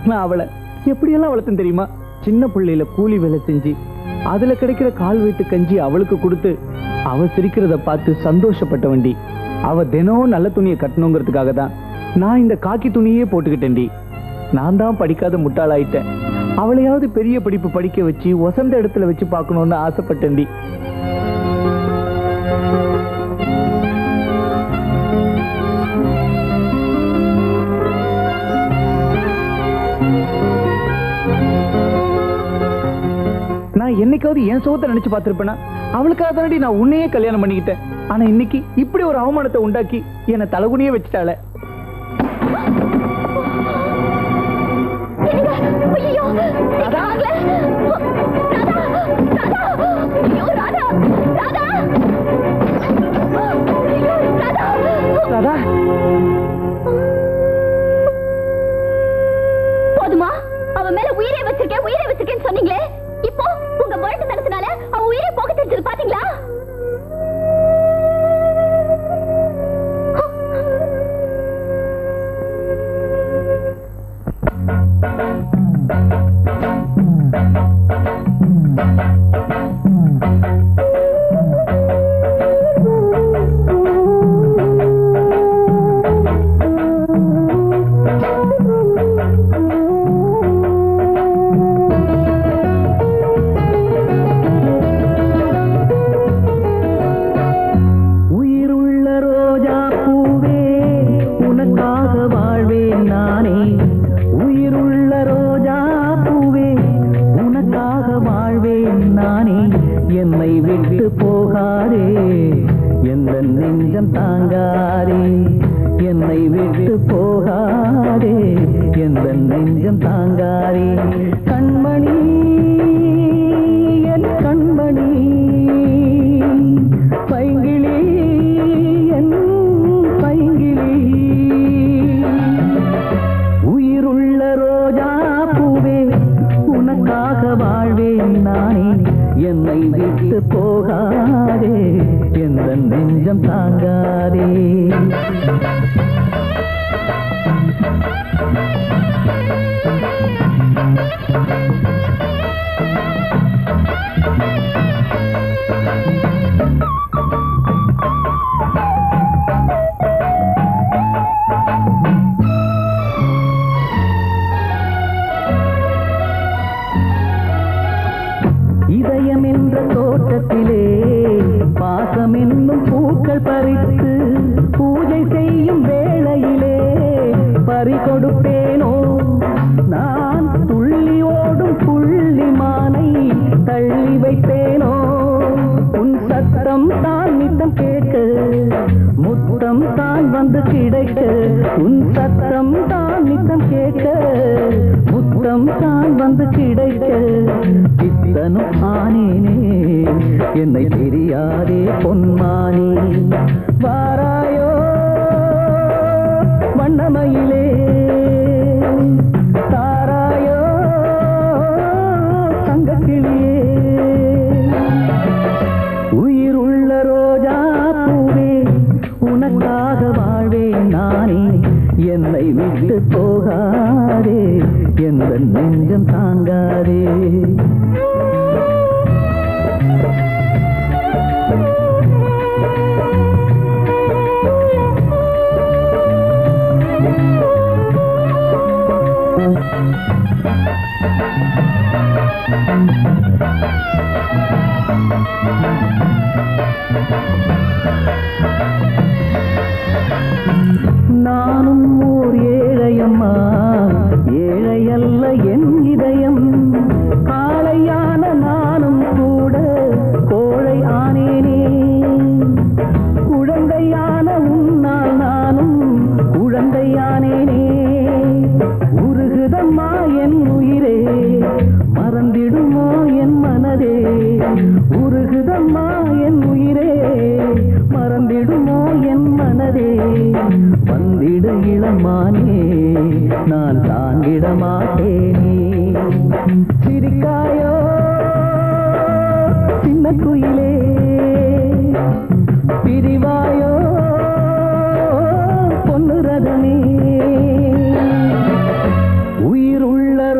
நான் அவளை எப்படியெல்லாம் வளர்த்தேன் தெரியுமா? சின்ன பிள்ளையில கூலி வேலை செஞ்சு அதுல கிடைக்கிற கால் வீட்டு கஞ்சி அவளுக்கு கொடுத்து அவ சிரிக்கிறத பார்த்து சந்தோஷப்பட்ட வண்டி. அவ தினம் நல்ல துணியை கட்டணுங்கிறதுக்காக தான் நான் இந்த காக்கி துணியே போட்டுக்கிட்டேன்டி. நான் தான் படிக்காத முட்டாளாயிட்டேன். அவளையாவது பெரிய படிப்பு படிக்க வச்சு வசந்த இடத்துல வச்சு பார்க்கணும்னு ஆசைப்பட்டேன்டி. நான் என்னைக்காவது என் சோகத்தை நினைச்சு பார்த்திருப்பேனா? அவளுக்காக தானடி நான் உன்னையே கல்யாணம் பண்ணிக்கிட்டேன். ஆனா இன்னைக்கு இப்படி ஒரு அவமானத்தை உண்டாக்கி என்னை தலகுனியே வச்சுட்டாள. போதுமா? அவ மேல உயிரை வச்சிருக்கேன்னு சொன்னீங்களே, இப்போ உங்க முரட்டு தனத்தினால அவ உயிரை போக தெரிஞ்சது பாத்தீங்களா? உயிருள்ள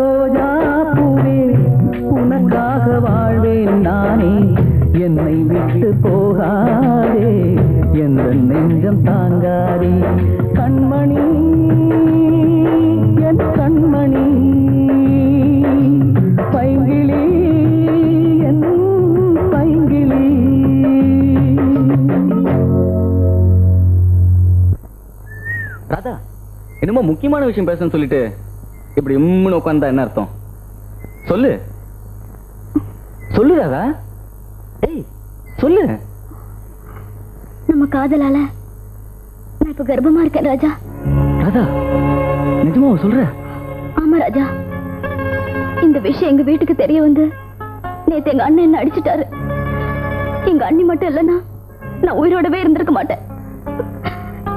ரோஜா எந்த நெஞ்சம் தாங்காதே கண்மணி என் கண்மணி பைங்கிளி என் பைங்கிளி. ராதா, என்னமோ முக்கியமான விஷயம் பேசணும்னு சொல்லிட்டு இப்படி உம்முன்னு உட்கார்ந்தா என்ன அர்த்தம்? சொல்லு சொல்லு ராதா. ஏய் சொல்லு. நம்ம காதலால நான் இப்ப கர்ப்பமா இருக்கேன் ராஜா. ராதா, நிஜமா சொல்ற? ஆமா ராஜா, இந்த விஷயம் எங்க வீட்டுக்கு தெரிய வந்து நேத்து எங்க அண்ணன் என்ன அடிச்சிட்டாரு. எங்க அண்ணி மட்டும் இல்லைன்னா நான் உயிரோடவே இருந்திருக்க மாட்டேன்.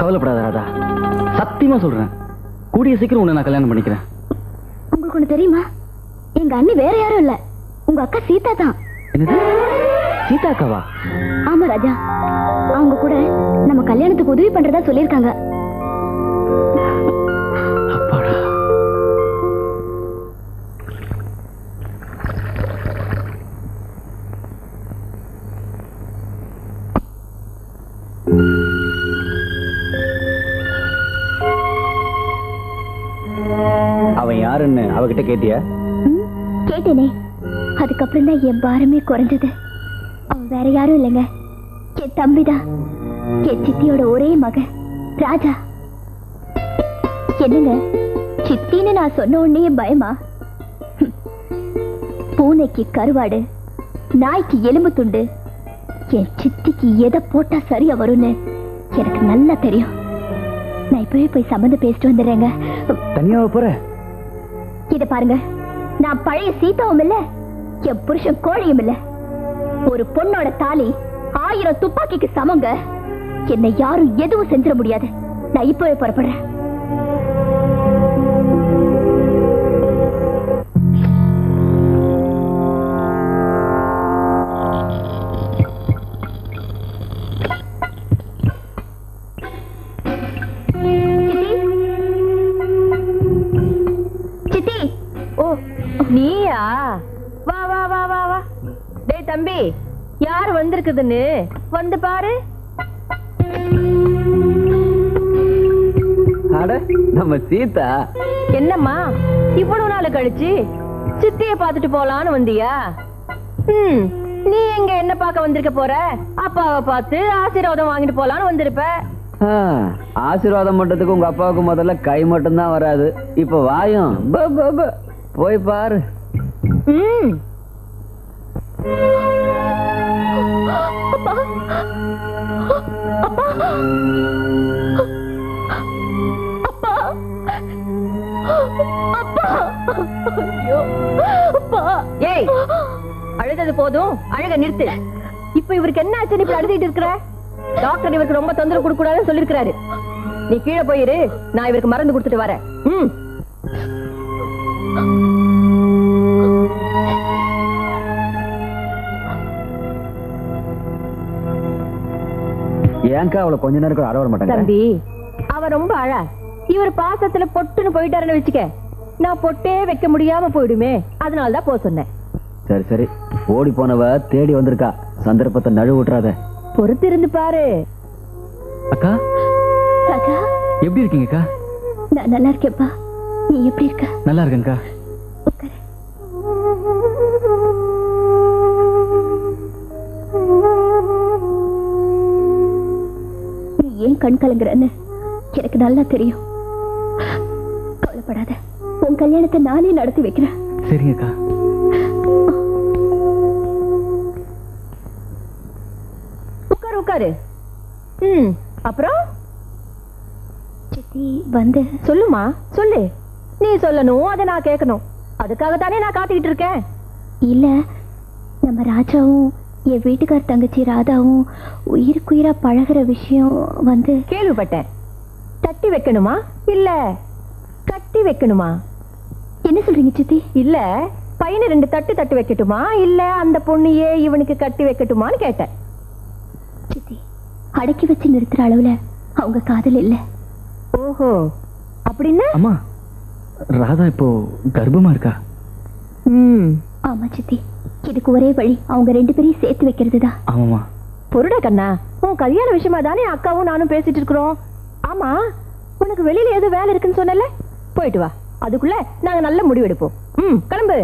கவலைப்படாத ராதா, சத்தியமா சொல்றேன், கூடிய சீக்கிரம் உன்னை நான் கல்யாணம் பண்ணிக்கிறேன். உங்களுக்கு ஒண்ணு தெரியுமா? எங்க அண்ணி வேற யாரும் இல்ல, உங்க அக்கா சீதா தான். என்னது, சீதா அக்காவா? ஆமா ராஜா, அவங்க கூட நம்ம கல்யாணத்துக்கு உதவி பண்றதா சொல்லிருக்காங்க. அப்பாடா. அவன் யாருன்னு அவகிட்ட கேட்டியா? கேட்டேனே, அதுக்கப்புறம் தான் என் பாரமே குறைஞ்சது. அவன் வேற யாரும் இல்லைங்க, என் தம்பிதான், என் சித்தியோட ஒரே மகன் ராஜா. என்னங்க சித்தின்னு நான் சொன்ன உடனே பயமா? பூனைக்கு கருவாடு, நாய்க்கு எலும்பு துண்டு, என் சித்திக்கு எதை போட்டா சரியா வரும்னு எனக்கு நல்லா தெரியும். நான் இப்பவே போய் சம்மந்தம் பேசிட்டு வந்துடுறேங்க. தனியாவ போற? இத பாருங்க, நான் பழைய சீதாவும் இல்ல, என் புருஷன் கோழியும் இல்ல. ஒரு பொண்ணோட தாலி 1000 துப்பாக்கிக்கு சமங்க. என்னை யாரும் எதுவும் செஞ்சிட முடியாது. நான் இப்பவே புறப்படுறேன். சித்தி, ஓ நீயா? வா வா வா வா வா. டேய் தம்பி, யார் வந்திருக்குதுன்னு வந்து பாரு. அட, நம்ம சீதா. என்னம்மா இவ்வளவு நாள் கழிச்சு சித்திய பாத்துட்டு போலான்னு வந்தியா? நீ எங்க என்ன பார்க்க வந்திருக்க போற? அப்பாவை பார்த்து ஆசீர்வாதம் வாங்கிட்டு போலான்னு வந்திருப்ப. ஆசீர்வாதம் பண்றதுக்கு உங்க அப்பாவுக்கு முதல்ல கை மட்டும்தான் வராது, இப்ப வாயும் போய் பாரு. அப்பா, அப்பா, அப்பா, அப்பா, ஐயோ, அப்பா. ஏய், அழுதது போதும், அழுக நிறுத்து. இப்ப இவருக்கு என்ன ஆச்சு? இப்படி அழுதிட்டு இருக்கிற? டாக்டர் இவருக்கு ரொம்ப தொந்தரவு கொடுக்க கூடாதுன்னு சொல்லிருக்காரு. நீ கீழே போயிரு, நான் இவருக்கு மருந்து கொடுத்துட்டு வரேன். ஏன்க்கா அவளை கொஞ்ச நேரம் கூட அடவர மாட்டாங்க? தம்பி, அவ ரொம்ப அழ. இவர் பாசத்துல பொட்டுன்னு போயிட்டாருன்னு வச்சுக்க, நான் பொட்டே வைக்க முடியாம போயிடுமே, அதனாலதான் போக சொன்னேன். சரி சரி, ஓடி போனவ தேடி வந்திருக்கா, சந்தர்ப்பத்தை நழுவு விட்டுறாத. பொறுத்து இருந்து பாரு. அக்கா, ராஜா, எப்படி இருக்கீங்கக்கா? நான் நல்லா இருக்கேன்ப்பா, நீ எப்படி இருக்க? நல்லா இருக்கேன்க்கா. உட்காரு. நீ ஏன் கண் கலங்குறன்னு எனக்கு நல்லா தெரியும். கவலைப்படாத, உன் கல்யாணத்தை நானே நடத்தி வைக்கிறேன். சரிங்கக்கா. உட்காரு உட்காரு. அப்புறம் சித்தி வந்து சொல்லுமா, சொல்லு. நீ சொல்லணும், அதை நான் கேட்கணும். அதுக்காகத்தானே நான் காத்துக்கிட்டு இருக்கேன். இல்ல, நம்ம ராஜாவும் என் வீட்டுக்கார் தங்கச்சி ராதாவும் உயிருக்குயிரா பழகுற விஷயம் வந்து கேள்விப்பட்டேன். தட்டி வைக்கணுமா இல்ல கட்டி வைக்கணுமா? என்ன சொல்றீங்க சித்தி? இல்ல, பையனை 2 தட்டு தட்டி வைக்கட்டுமா இல்ல அந்த பொண்ணையே இவனுக்கு கட்டி வைக்கட்டுமான்னு கேட்டேன். சித்தி, அடக்கி வச்சு நிறுத்துற அளவுல அவங்க காதல் இல்ல. ஓஹோ, அப்படின்னா? அம்மா, ராதா இப்போ கர்ப்பமா இருக்கா? ஆமா சித்தி, இதுக்கு ஒரே வழி அவங்க 2 பேரையும் சேர்த்து வைக்கிறது தான். ஆமாமா. பொருடா கண்ணா, உன் கல்யாண விஷயமா தானே அக்காவும் நானும் பேசிட்டு இருக்கிறோம். ஆமா, உனக்கு வெளியில ஏதோ வேலை இருக்குன்னு சொன்னல, போயிட்டு வா. அதுக்குள்ள நாங்க நல்ல முடிவு எடுப்போம். கிளம்பு.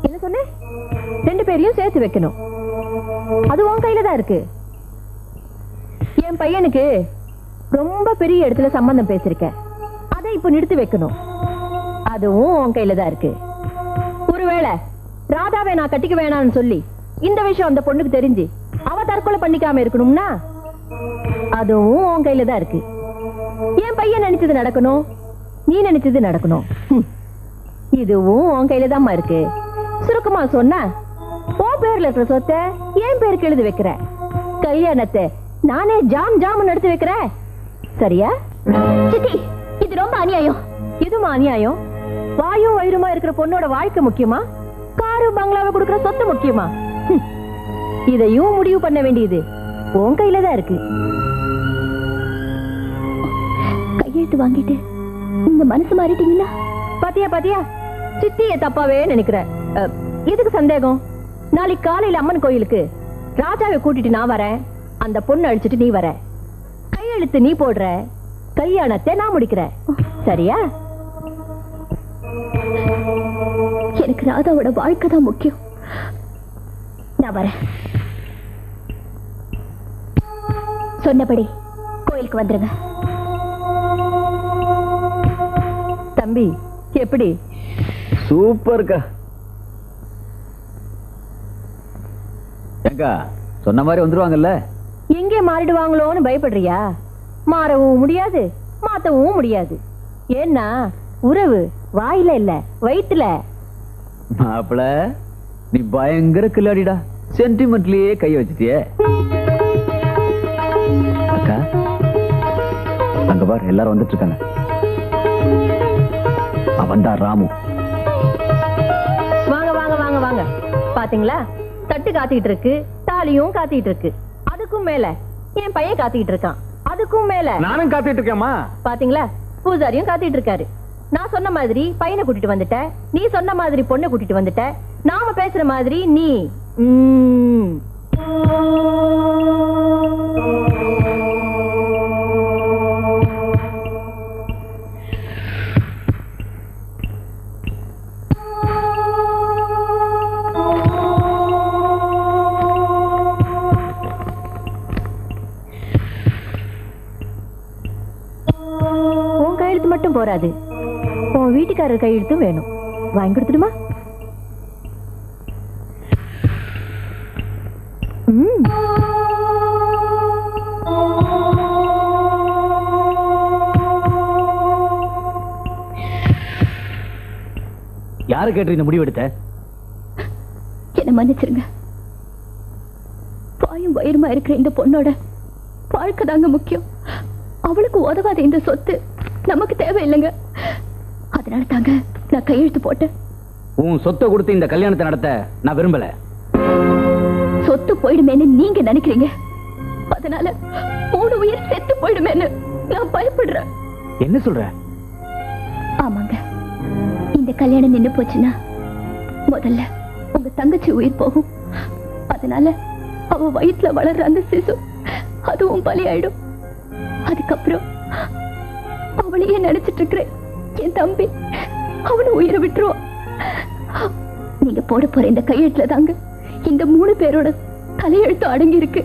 என்ன சொன்ன? 2 பேரையும் சேர்த்து வைக்கணும். அது உன் கையில தான் இருக்கு. என் பையனுக்கு ரொம்ப பெரிய இடத்துல சம்பந்தம் பேசிருக்கேன். அதை இப்ப நிறுத்தி வைக்கணும். அதுவும் உன் கையில தான் இருக்கு. ஒருவேளை ராதாவை நான் கட்டிக்க வேணாம்னு சொல்லி இந்த விஷயம் அந்த பொண்ணுக்கு தெரிஞ்சு அவ தற்கொலை பண்ணிக்காம இருக்கணும்னா அதுவும் உன் கையில தான் இருக்கு. என் பையன் நினைச்சது நடக்கணும், நீ நினைச்சது நடக்கணும். இதுவும் உன் கையில தான்மா இருக்கு. சுருக்கமா சொன்ன, உன் பேர்ல இருக்கிற சொத்தை என் பேருக்கு எழுதி வைக்கிற, கல்யாணத்தை நானே ஜாம் ஜாம் நடத்தி வைக்கிறேன். சரியா? சித்தி, இது ரொம்ப அநியாயம். இதுமா அநியாயம்? வாயும் வயிறுமா இருக்கிற பொண்ணோட வாழ்க்கை முக்கியமா, காரு பங்களாவை கொடுக்கிற சொத்து முக்கியமா? இதையும் முடிவு பண்ண வேண்டியது உன் கையில தான் இருக்கு. கையெழுத்து வாங்கிட்டு நீங்க மனசு மாறிட்டீங்கன்னா? பாத்தியா பாத்தியா, சித்திய தப்பாவே நினைக்கிற. எதுக்கு சந்தேகம்? நாளைக்கு காலையில அம்மன் கோயிலுக்கு ராஜாவை கூட்டிட்டு நான் வரேன், அந்த பொண்ணு அழிச்சிட்டு நீ வர, கையெழுத்து நீ போடுற, கல்யாணத்தை நான் முடிக்கிறேன். சரியா? எனக்கு ராதாவோட வாழ்க்கை தான் முக்கியம். நான் வரேன். சொன்னபடி கோயிலுக்கு வந்துருங்க. தம்பி, எப்படி? சூப்பர்க்கா. ஏங்கா, சொன்ன மாதிரி வந்துருவாங்கல்ல? எங்கே மாறிடுவாங்களோன்னு பயப்படுறியா? மாறவும் முடியாது, மாத்தவும் முடியாது. ஏன்னா உறவு வாயில இல்ல, வயிற்றுல. மாப்பிள, நீ பயங்கர கில்லாடிடா. சென்டிமெண்ட்லயே கைய வச்சிட்டியே. அக்கா, அங்க பாரு, எல்லாரும் வந்துட்டு இருக்காங்க. அவன்தான் ராமு. வாங்க வாங்க வாங்க வாங்க. பாத்தீங்களா, தட்டு காத்திட்டு இருக்கு, தாலியும் காத்திட்டு இருக்கு. அதுக்கும் மேல என் பையன் காத்திட்டு இருக்கான். அதுக்கும் மேல நானும் காத்துட்டு இருக்கேம்மா. பாத்தீங்களா, பூஜாரியும் காத்திட்டு இருக்காரு. நான் சொன்ன மாதிரி பையனை கூட்டிட்டு வந்துட்ட, நீ சொன்ன மாதிரி பொண்ணை கூட்டிட்டு வந்துட்ட. நாம பேசுற மாதிரி நீ உன் கையெழுத்து மட்டும் போராது, உன் வீட்டுக்காரர் கையெழுத்தும் வேணும். வாங்கி கொடுத்துடுமா? யாரு கேட்டு இந்த முடிவு எடுத்த? என்ன மன்னிச்சிருங்க. வாயும் வயிறுமா இருக்கிற இந்த பொண்ணோட வாழ்க்கை தாங்க முக்கியம். அவளுக்கு உதவாத இந்த சொத்து நமக்கு தேவையில்லைங்க. அதனால தாங்க நான் கையெழுத்து போட்டேன். உன் சொத்தை கொடுத்து இந்த கல்யாணத்தை நடத்த நான் விரும்பல. சொத்து போயிடுமேன்னு நீங்க நினைக்கிறீங்க, அதனால 3 உயிர் செத்து போயிடுமேன்னு நான் பயப்படுறேன். என்ன சொல்ற? ஆமாங்க, இந்த கல்யாணம் நின்னு போச்சுன்னா முதல்ல உங்க தங்கச்சி உயிர் போகும். அதனால அவ வயிற்றுல வளர்ற அந்த சிசு அதுவும் பலியாயிடும். அதுக்கப்புறம் அவளையே நினைச்சிட்டு இருக்கிறேன் என் தம்பி, அவனை உயிரை விட்டுருவான். நீங்க போட போற இந்த கையெழுத்துல தாங்க இந்த 3 பேரோட தலையெழுத்து அடங்கி இருக்கு.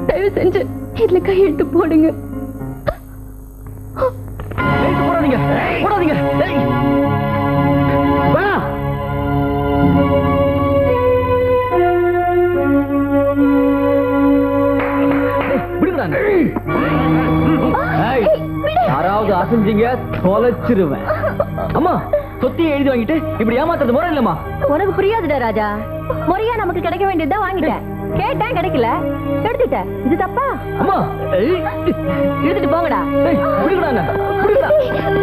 தயவு செஞ்சு இதுல கையெழுத்து போடுங்க. போடாதீங்க, போடாதீங்க. யாராவது அசைஞ்சீங்க தொலைச்சிருவேன். அம்மா, சொத்தியை எழுதி வாங்கிட்டு இப்படி ஏமாத்துறது முறை இல்லம்மா. உனக்கு புரியாதுடா ராஜா. முறையா நமக்கு கிடைக்க வேண்டியதுதான் வாங்கிட்டேன். கேட்டேன், கிடைக்கல, எடுத்துட்டேன். இது தப்பா? அம்மா, எடுத்துட்டு போங்கடா.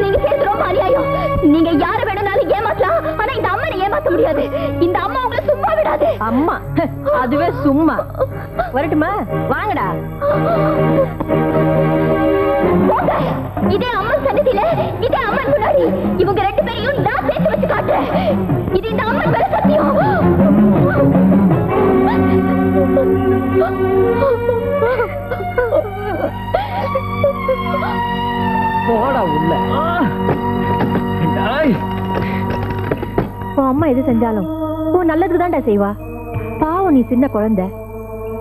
நீங்க செய்யறது ரொம்ப அநியாயம். நீங்க யார வேணும்னாலும் ஏமாத்தலாம், ஆனா இந்த அம்மனை ஏமாத்த முடியாது. இந்த அம்மா உங்களை சும்மா விடாது. அம்மா அதுவே சும்மா. வரட்டுமா? வாங்கடா. போங்க. இதே அம்மன் சன்னதியில, இதே அம்மன் முன்னாடி இவங்க 2 பேரையும் நான் சேர்த்து வச்சு காட்டுறேன். இது அம்மா எது செஞ்சாலும் உன் நல்லதுக்கு தான்டா செய்வா. பாவம், நீ சின்ன குழந்தை.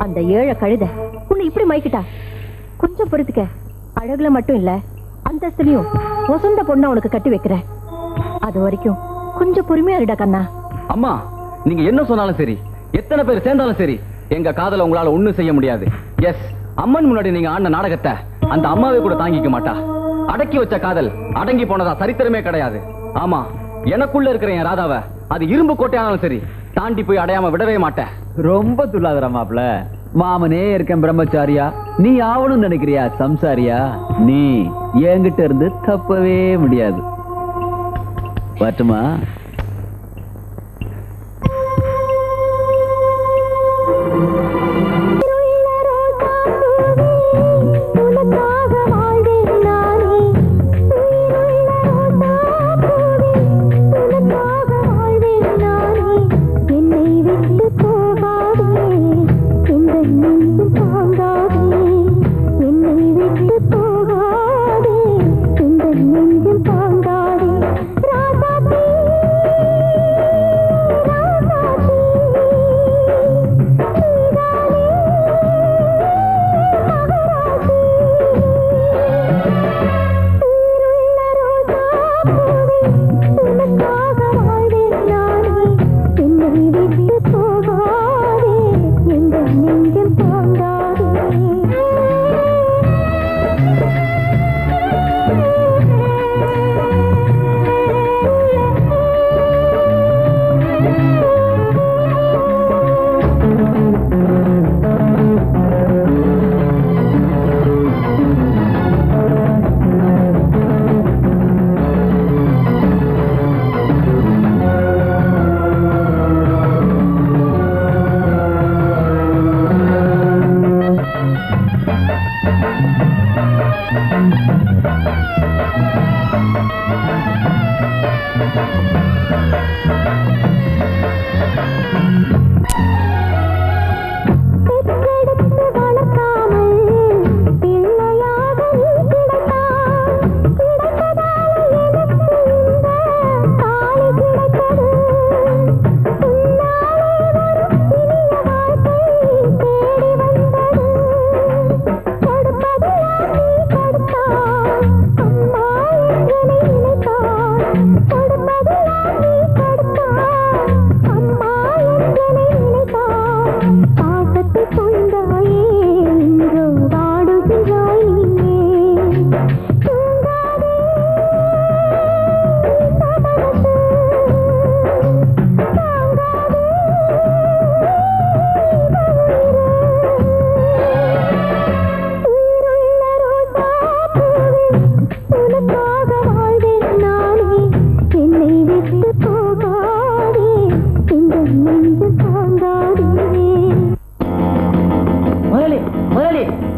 அந்த ஏழை கழுத உன்னை இப்படி மயக்கிட்டா. கொஞ்சம் பொறுத்துக்க. அழகுல மட்டும் இல்ல, அந்தஸ்துலயும் வசந்த பொண்ணா உனக்கு கட்டி வைக்கிறேன். அது வரைக்கும் கொஞ்சம் பொறுமையா இருடா கண்ணா. அம்மா, நீங்க என்ன சொன்னாலும் சரி, எத்தனை பேர் சேர்ந்தாலும் சரி, எங்க காதல உங்களால ஒண்ணும் செய்ய முடியாது. எஸ், அம்மன் முன்னாடி நீங்க ஆடின நாடகத்தை அந்த அம்மாவே கூட தாங்கிக்க மாட்டா. அடக்கி வச்ச காதல் அடங்கி போனதா சரித்திரமே கிடையாது. ஆமா, எனக்குள்ள இருக்கிற என் ராதாவை அது இரும்பு கோட்டையானாலும் சரி தாண்டி போய் அடையாம விடவே மாட்டேன். ரொம்ப துள்ளாதரா மாப்ள. மாமனே இருக்கேன் பிரம்மச்சாரியா, நீ ஆவணும்னு நினைக்கிறியா சம்சாரியா? நீ என்கிட்ட இருந்து தப்பவே முடியாது. பட்டுமா?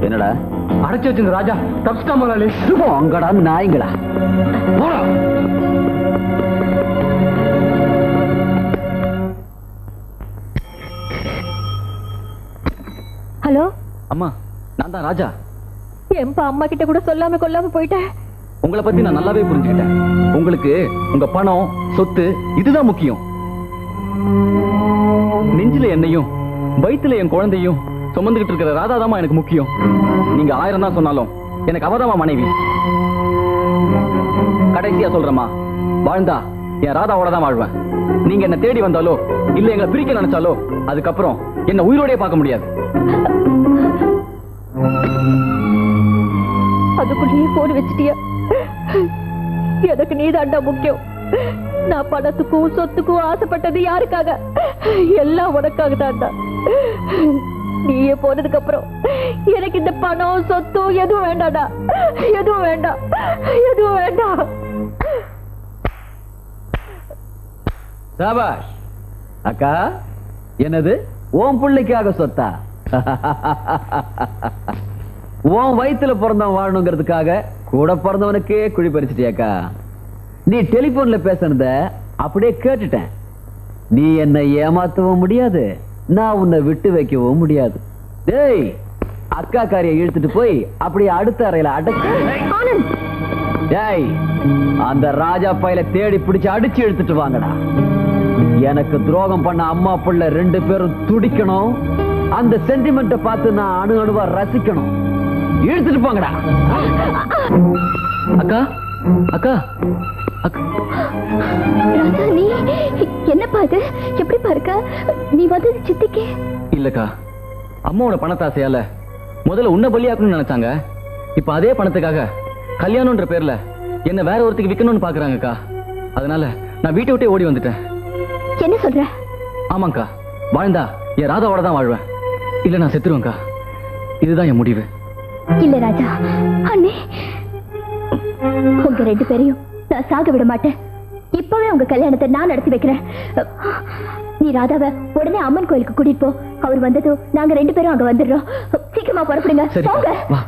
என்னடா அடைச்சு வச்சிருந்த ராஜா தப்ஸ்டா முதலாளி. அங்கடா நாய்ங்களா. ஹலோ அம்மா, நான் தான் ராஜா. எம்பா அம்மா கிட்ட கூட சொல்லாம கொல்லாம போயிட்டேன். உங்களை பத்தி நான் நல்லாவே புரிஞ்சுக்கிட்டேன். உங்களுக்கு உங்க பணம், சொத்து இதுதான் முக்கியம். நெஞ்சில என்னையும் வயித்துல என் குழந்தையும் சுமந்துகிட்டு இருக்கிற ராதாதாமா எனக்கு முக்கியம். நீங்க 1000 தான் சொன்னாலும் எனக்கு அவதாமா மனைவி. கடைசியா சொல்றேம்மா, வாழ்ந்தா என் ராதாவோட தான் வாழ்வேன். நீங்க என்ன தேடி வந்தாலோ இல்ல எங்களை பிரிக்க நினைச்சாலோ அதுக்கப்புறம் என்ன உயிரோடய பார்க்க முடியாது. அதுக்குள்ளேயே போன் வச்சிட்டியா? எனக்கு நீதாண்டா முக்கியம். நான் பணத்துக்கும் சொத்துக்கும் ஆசைப்பட்டது யாருக்காக? எல்லாம் உனக்காக தான்டா. நீயே போனதுக்கு அப்புறம் எனக்கு இந்த பணம் சொத்து எதுவும் வேண்டாடா. எதுவும் வேண்டாம், எதுவும் வேண்டாம். சாபாஷ் அக்கா. என்னது ஓம் பிள்ளைக்காக சொத்தா? உன் வயித்துல பிறந்தவன் வாழணுங்கிறதுக்காக கூட பிறந்தவனுக்கே குழி பறிச்சிட்டியாக்கா. நீ டெலிபோன்ல பேசுனத அப்படியே கேட்டுட்டேன். நீ என்னை ஏமாத்தவும் முடியாது, நான் உன்னை விட்டு வைக்கவும் முடியாது. டேய், அக்கா காரியை இழுத்துட்டு போய் அப்படியே அடுத்த அறையில அடக்கு. டேய், அந்த ராஜா பையில தேடி பிடிச்சு அடிச்சு இழுத்துட்டு வாங்கடா. எனக்கு துரோகம் பண்ண அம்மா பிள்ளை 2 பேரும் துடிக்கணும். அந்த சென்டிமெண்ட்டை பார்த்து நான் அணு அணுவா ரசிக்கணும். இழுத்துட்டு போங்கடா. அக்கா அக்கா அக்கா, ராஜா, நீ என்னப்பா இது? எப்படி பாருக்க நீ வந்தது சித்திக்கே? இல்லக்கா, அம்மாவோட பணத்தாசையால முதல்ல உன்னை பலியாக்கணும்னு நினைச்சாங்க. இப்ப அதே பணத்துக்காக கல்யாணம்ன்ற பேர்ல என்ன வேற ஒருத்துக்கு விக்கணும்னு பாக்குறாங்கக்கா. அதனால நான் வீட்டை விட்டே ஓடி வந்துட்டேன். என்ன சொல்ற? ஆமாக்கா, வாழ்ந்தா என் ராதாவோட தான் வாழ்வேன், இல்ல நான் செத்துருவேன்க்கா. இதுதான் என் முடிவு. இல்ல ராஜா, அண்ணே, உங்க 2 பேரையும் நான் சாக விட மாட்டேன். இப்பவே உங்க கல்யாணத்தை நான் நடத்தி வைக்கிறேன். நீ ராதாவை உடனே அம்மன் கோயிலுக்கு கூட்டிட்டு போ. அவர் வந்ததும் நாங்க 2 பேரும் அங்க வந்துடுறோம். சீக்கிரமா புறப்படுங்க. சரி போங்க. வா.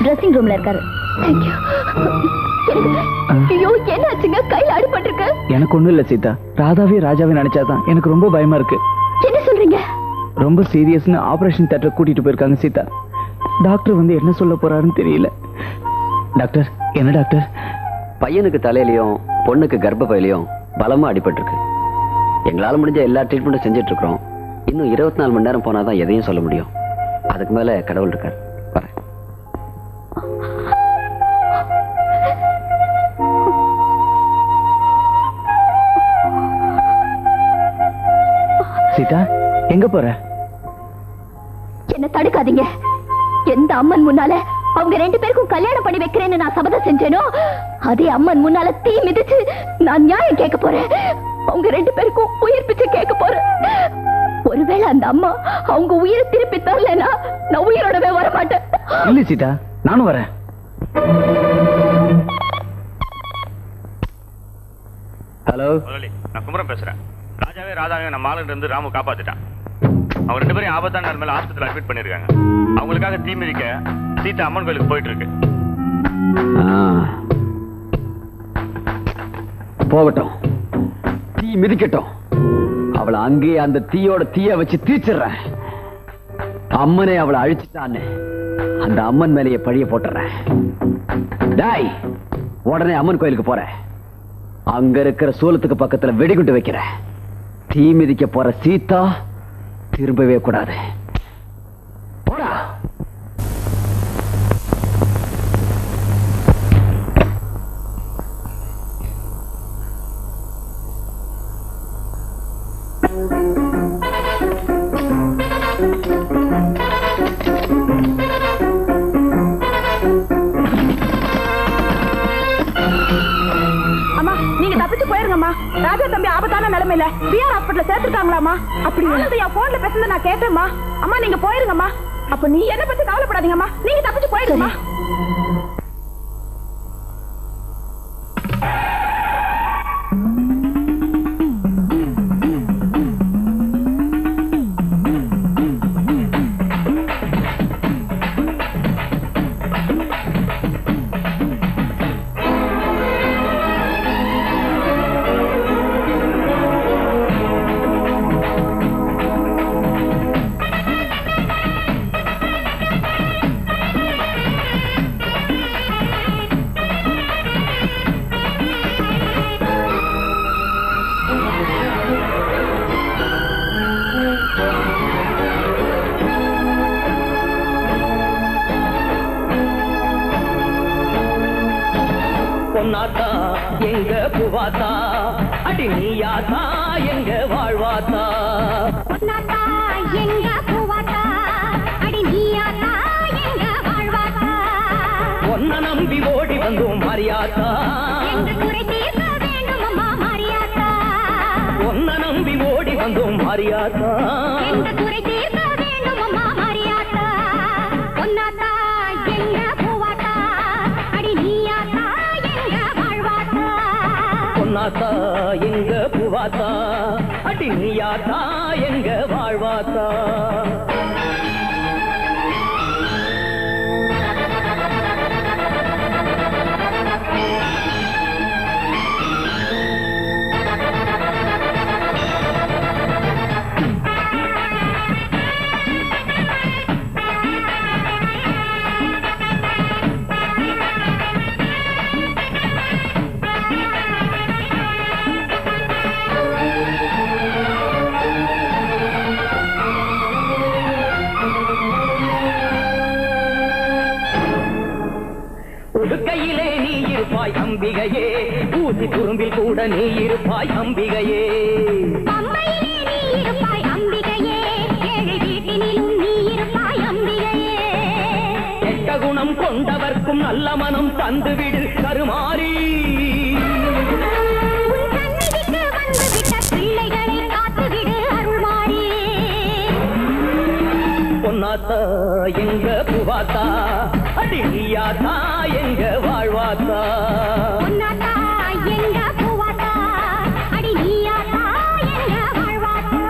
ட்ரெஸ்ஸிங் ரூம்ல இருக்காரு. ஐயோ என்னாச்சுங்க? கையில அடிபட்டிருக்கு. எனக்கு ஒண்ணும் இல்ல சீதா. ராதாவே ராஜாவே நினைச்சாதான் எனக்கு ரொம்ப பயமா இருக்கு. என்ன சொல்றீங்க? ரொம்ப சீரியஸ்னு ஆபரேஷன் தியேட்டர் கூட்டிட்டு போயிருக்காங்க சீதா. டாக்டர் வந்து என்ன சொல்ல போறாருன்னு தெரியல. டாக்டர் என்ன டாக்டர்? பையனுக்கு தலையிலையும் பொண்ணுக்கு கர்ப்பப்பையிலையும் பலமா அடிபட்டிருக்கு. எங்களால முடிஞ்ச எல்லா ட்ரீட்மெண்ட்டும் செஞ்சுட்டு இருக்கிறோம். இன்னும் 24 மணி நேரம் போனாதான் எதையும் சொல்ல முடியும். அதுக்கு மேல கடவுள் இருக்கார். வரேன். சீதா எங்க போற? என்ன தடுக்காதீங்க. எந்த அம்மன் முன்னால அவங்க 2 பேருக்கும் கல்யாணம் பண்ணி வைக்கிறேன்னு நான் சபதம் செஞ்சேனோ அதே அம்மன் முன்னால தீ மிதிச்சு நான் நியாயம் கேட்க போறேன். அவங்க 2 பேருக்கும் உயிர் பிச்சை கேட்க போறேன். ஒருவேளை அந்த அம்மா அவங்க உயிரை திருப்பி தரலன்னா நான் உயிரோடவே வர மாட்டேன். இல்ல சீதா, நானும் வரேன். ஹலோ முதலாளி, நான் குமரன் பேசுறேன். ராஜாவே ராதாவே நம்ம ஆளுங்க இருந்து ராமு காப்பாத்திட்டான். அவங்க 2 பேரும் ஆபத்தான நிலைமையில ஹாஸ்பிட்டல் அட்மிட் பண்ணிருக்காங்க. அவங்களுக்காக தீ மிதிக்க சீதா அம்மன் கோயிலுக்கு போயிட்டு இருக்கு. போகட்டும், தீ மிதிக்கட்டும். அவளை அங்கேயே அந்த தீயோட தீய வச்சு தீச்சிடுறேன். அம்மனை அவளை அழிச்சுட்டான்னு அந்த அம்மன் மேலேயே பழிய போட்டுறேன். டாய், உடனே அம்மன் கோயிலுக்கு போறேன். அங்க இருக்கிற சூலத்துக்கு பக்கத்துல வெடிகுண்டு வைக்கிறேன். தீ மிதிக்க போற சீதா திரும்பவே கூடாது. போடா. அம்மா, நீங்க தப்பிச்சு போயிருங்கம்மா. ராஜா தம்பி ஆபத்தான நிலைமையில பிஆர் ஹாஸ்பிடல்ல சேர்த்துருக்காங்களாமா. அப்படி என் போன்ல பேசுனது நான் கேட்டேம்மா. அம்மா நீங்க போயிருங்கம்மா. அப்ப நீ என்ன பத்தி கவலைப்படாதீங்கம்மா. நீங்க தப்பிச்சு போயிருங்கம்மா. பொன்னாத்தா எங்க பூவாத்தா, அடி நீயாத்தா எங்க வாழ்வாத்தா. பொன்னாத்தா எங்க பூவாத்தா, அடி நீயாத்தா எங்க வாழ்வாத்தா. ஒன்ன நம்பி ஓடி வந்தோம் மரியாத்தா, எங்க குறை தீர்க்க வேண்டும் அம்மா மரியாத்தா. ஒன்ன நம்பி ஓடி வந்தோம் மரியாத்தா, எங்க குறை தீர்க்க வேண்டும் அம்மா மரியாத்தா. பொன்னாத்தா எங்க பூவாத்தா, அடி நீயாத்தா எங்க வாழ்வாத்தா. பொன்னாத்தா எங்க பூவாத்தா, அடி நீயாத்தா எங்க வாழ்வாத்தா. உடுக்கையிலே நீ இருப்பாய் அம்பிகையே, ஊசி துரும்பில் கூட நீ இருப்பாய் அம்பிகையே. அம்மையிலே நீ இருப்பாய் அம்பிகையே, ஏழை வீட்டினிலும் நீ இருப்பாய் அம்பிகையே. கெட்ட குணம் கொண்டவர்க்கும் நல்ல மனம் தந்துவிடு கருமாறி. உன் சந்நிதிக்கு வந்துவிட்ட பிள்ளைகளை காத்துவிடு அருள்மாறி. பொன்னாத்தா எங்க பூவாத்தா, அடி நீயாத்தா எங்க வாழ்வாத்தா. பொன்னாத்தா எங்க பூவாத்தா, அடி நீயாத்தா எங்க வாழ்வாத்தா.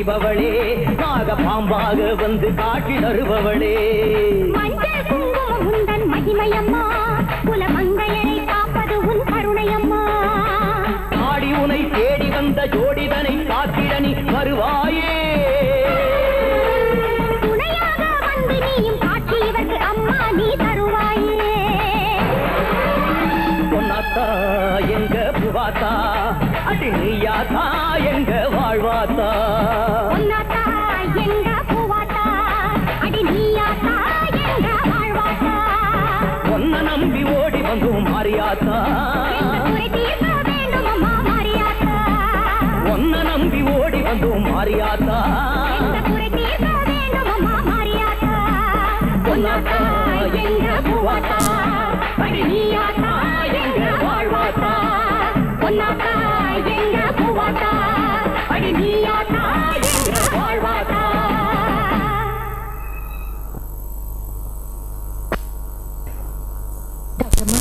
செய்பவளே நாக பாம்பாக வந்து காட்டி தருபவளே மஞ்சள் குங்குமம் உந்தன் மகிமையம்மா குலமங்கையரை காப்பது உன் கருணையம்மா ஆடி உனை தேடி வந்த ஜோடிதனை காத்திட நீ வருவாயே துணையாக வந்து நீயும் காட்சி இவருக்கு அம்மா நீ தருவாயே பொன்னாத்தா எங்க புவாத்தா அடி நீயாத்தா எங்க வாழ்வாத்தா பொன்னாத்தா எங்க பூவாத்தா அடி நீயாத்தா எங்க வாழ்வாத்தா பொன்ன நம்பி ஓடி வந்தோம் மாரியாத்தா எங்க குறை தீர்க்க வேண்டும் அம்மா மாரியாத்தா பொன்ன நம்பி ஓடி வந்தோம் மாரியாத்தா எங்க குறை தீர்க்க வேண்டும் அம்மா மாரியாத்தா பொன்னாத்தா எங்க புவாத்தா அடி நீயாத்தா எங்க வாழ்வாத்தா பொன்னாத்தா எங்க பூவாத்தா அடி நீயாத்தா எங்க வாழ்வாத்தா டாக்டர்மா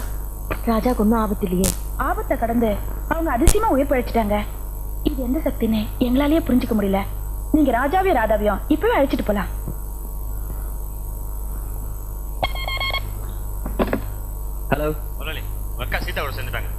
ராஜாக்கு ஒன்றும் ஆபத்து இல்லையே? ஆபத்தை கடந்து அவங்க அதிசயமா உயிர் பழிச்சிட்டாங்க. இது எந்த சக்தின்னு எங்களாலேயே புரிஞ்சுக்க முடியல. நீங்க ராஜாவையும் ராதாவையும் இப்பவே அழைச்சிட்டு போலாம். ஹலோ முதலாளி அக்கா சீதாவோட சேர்ந்துட்டாங்க.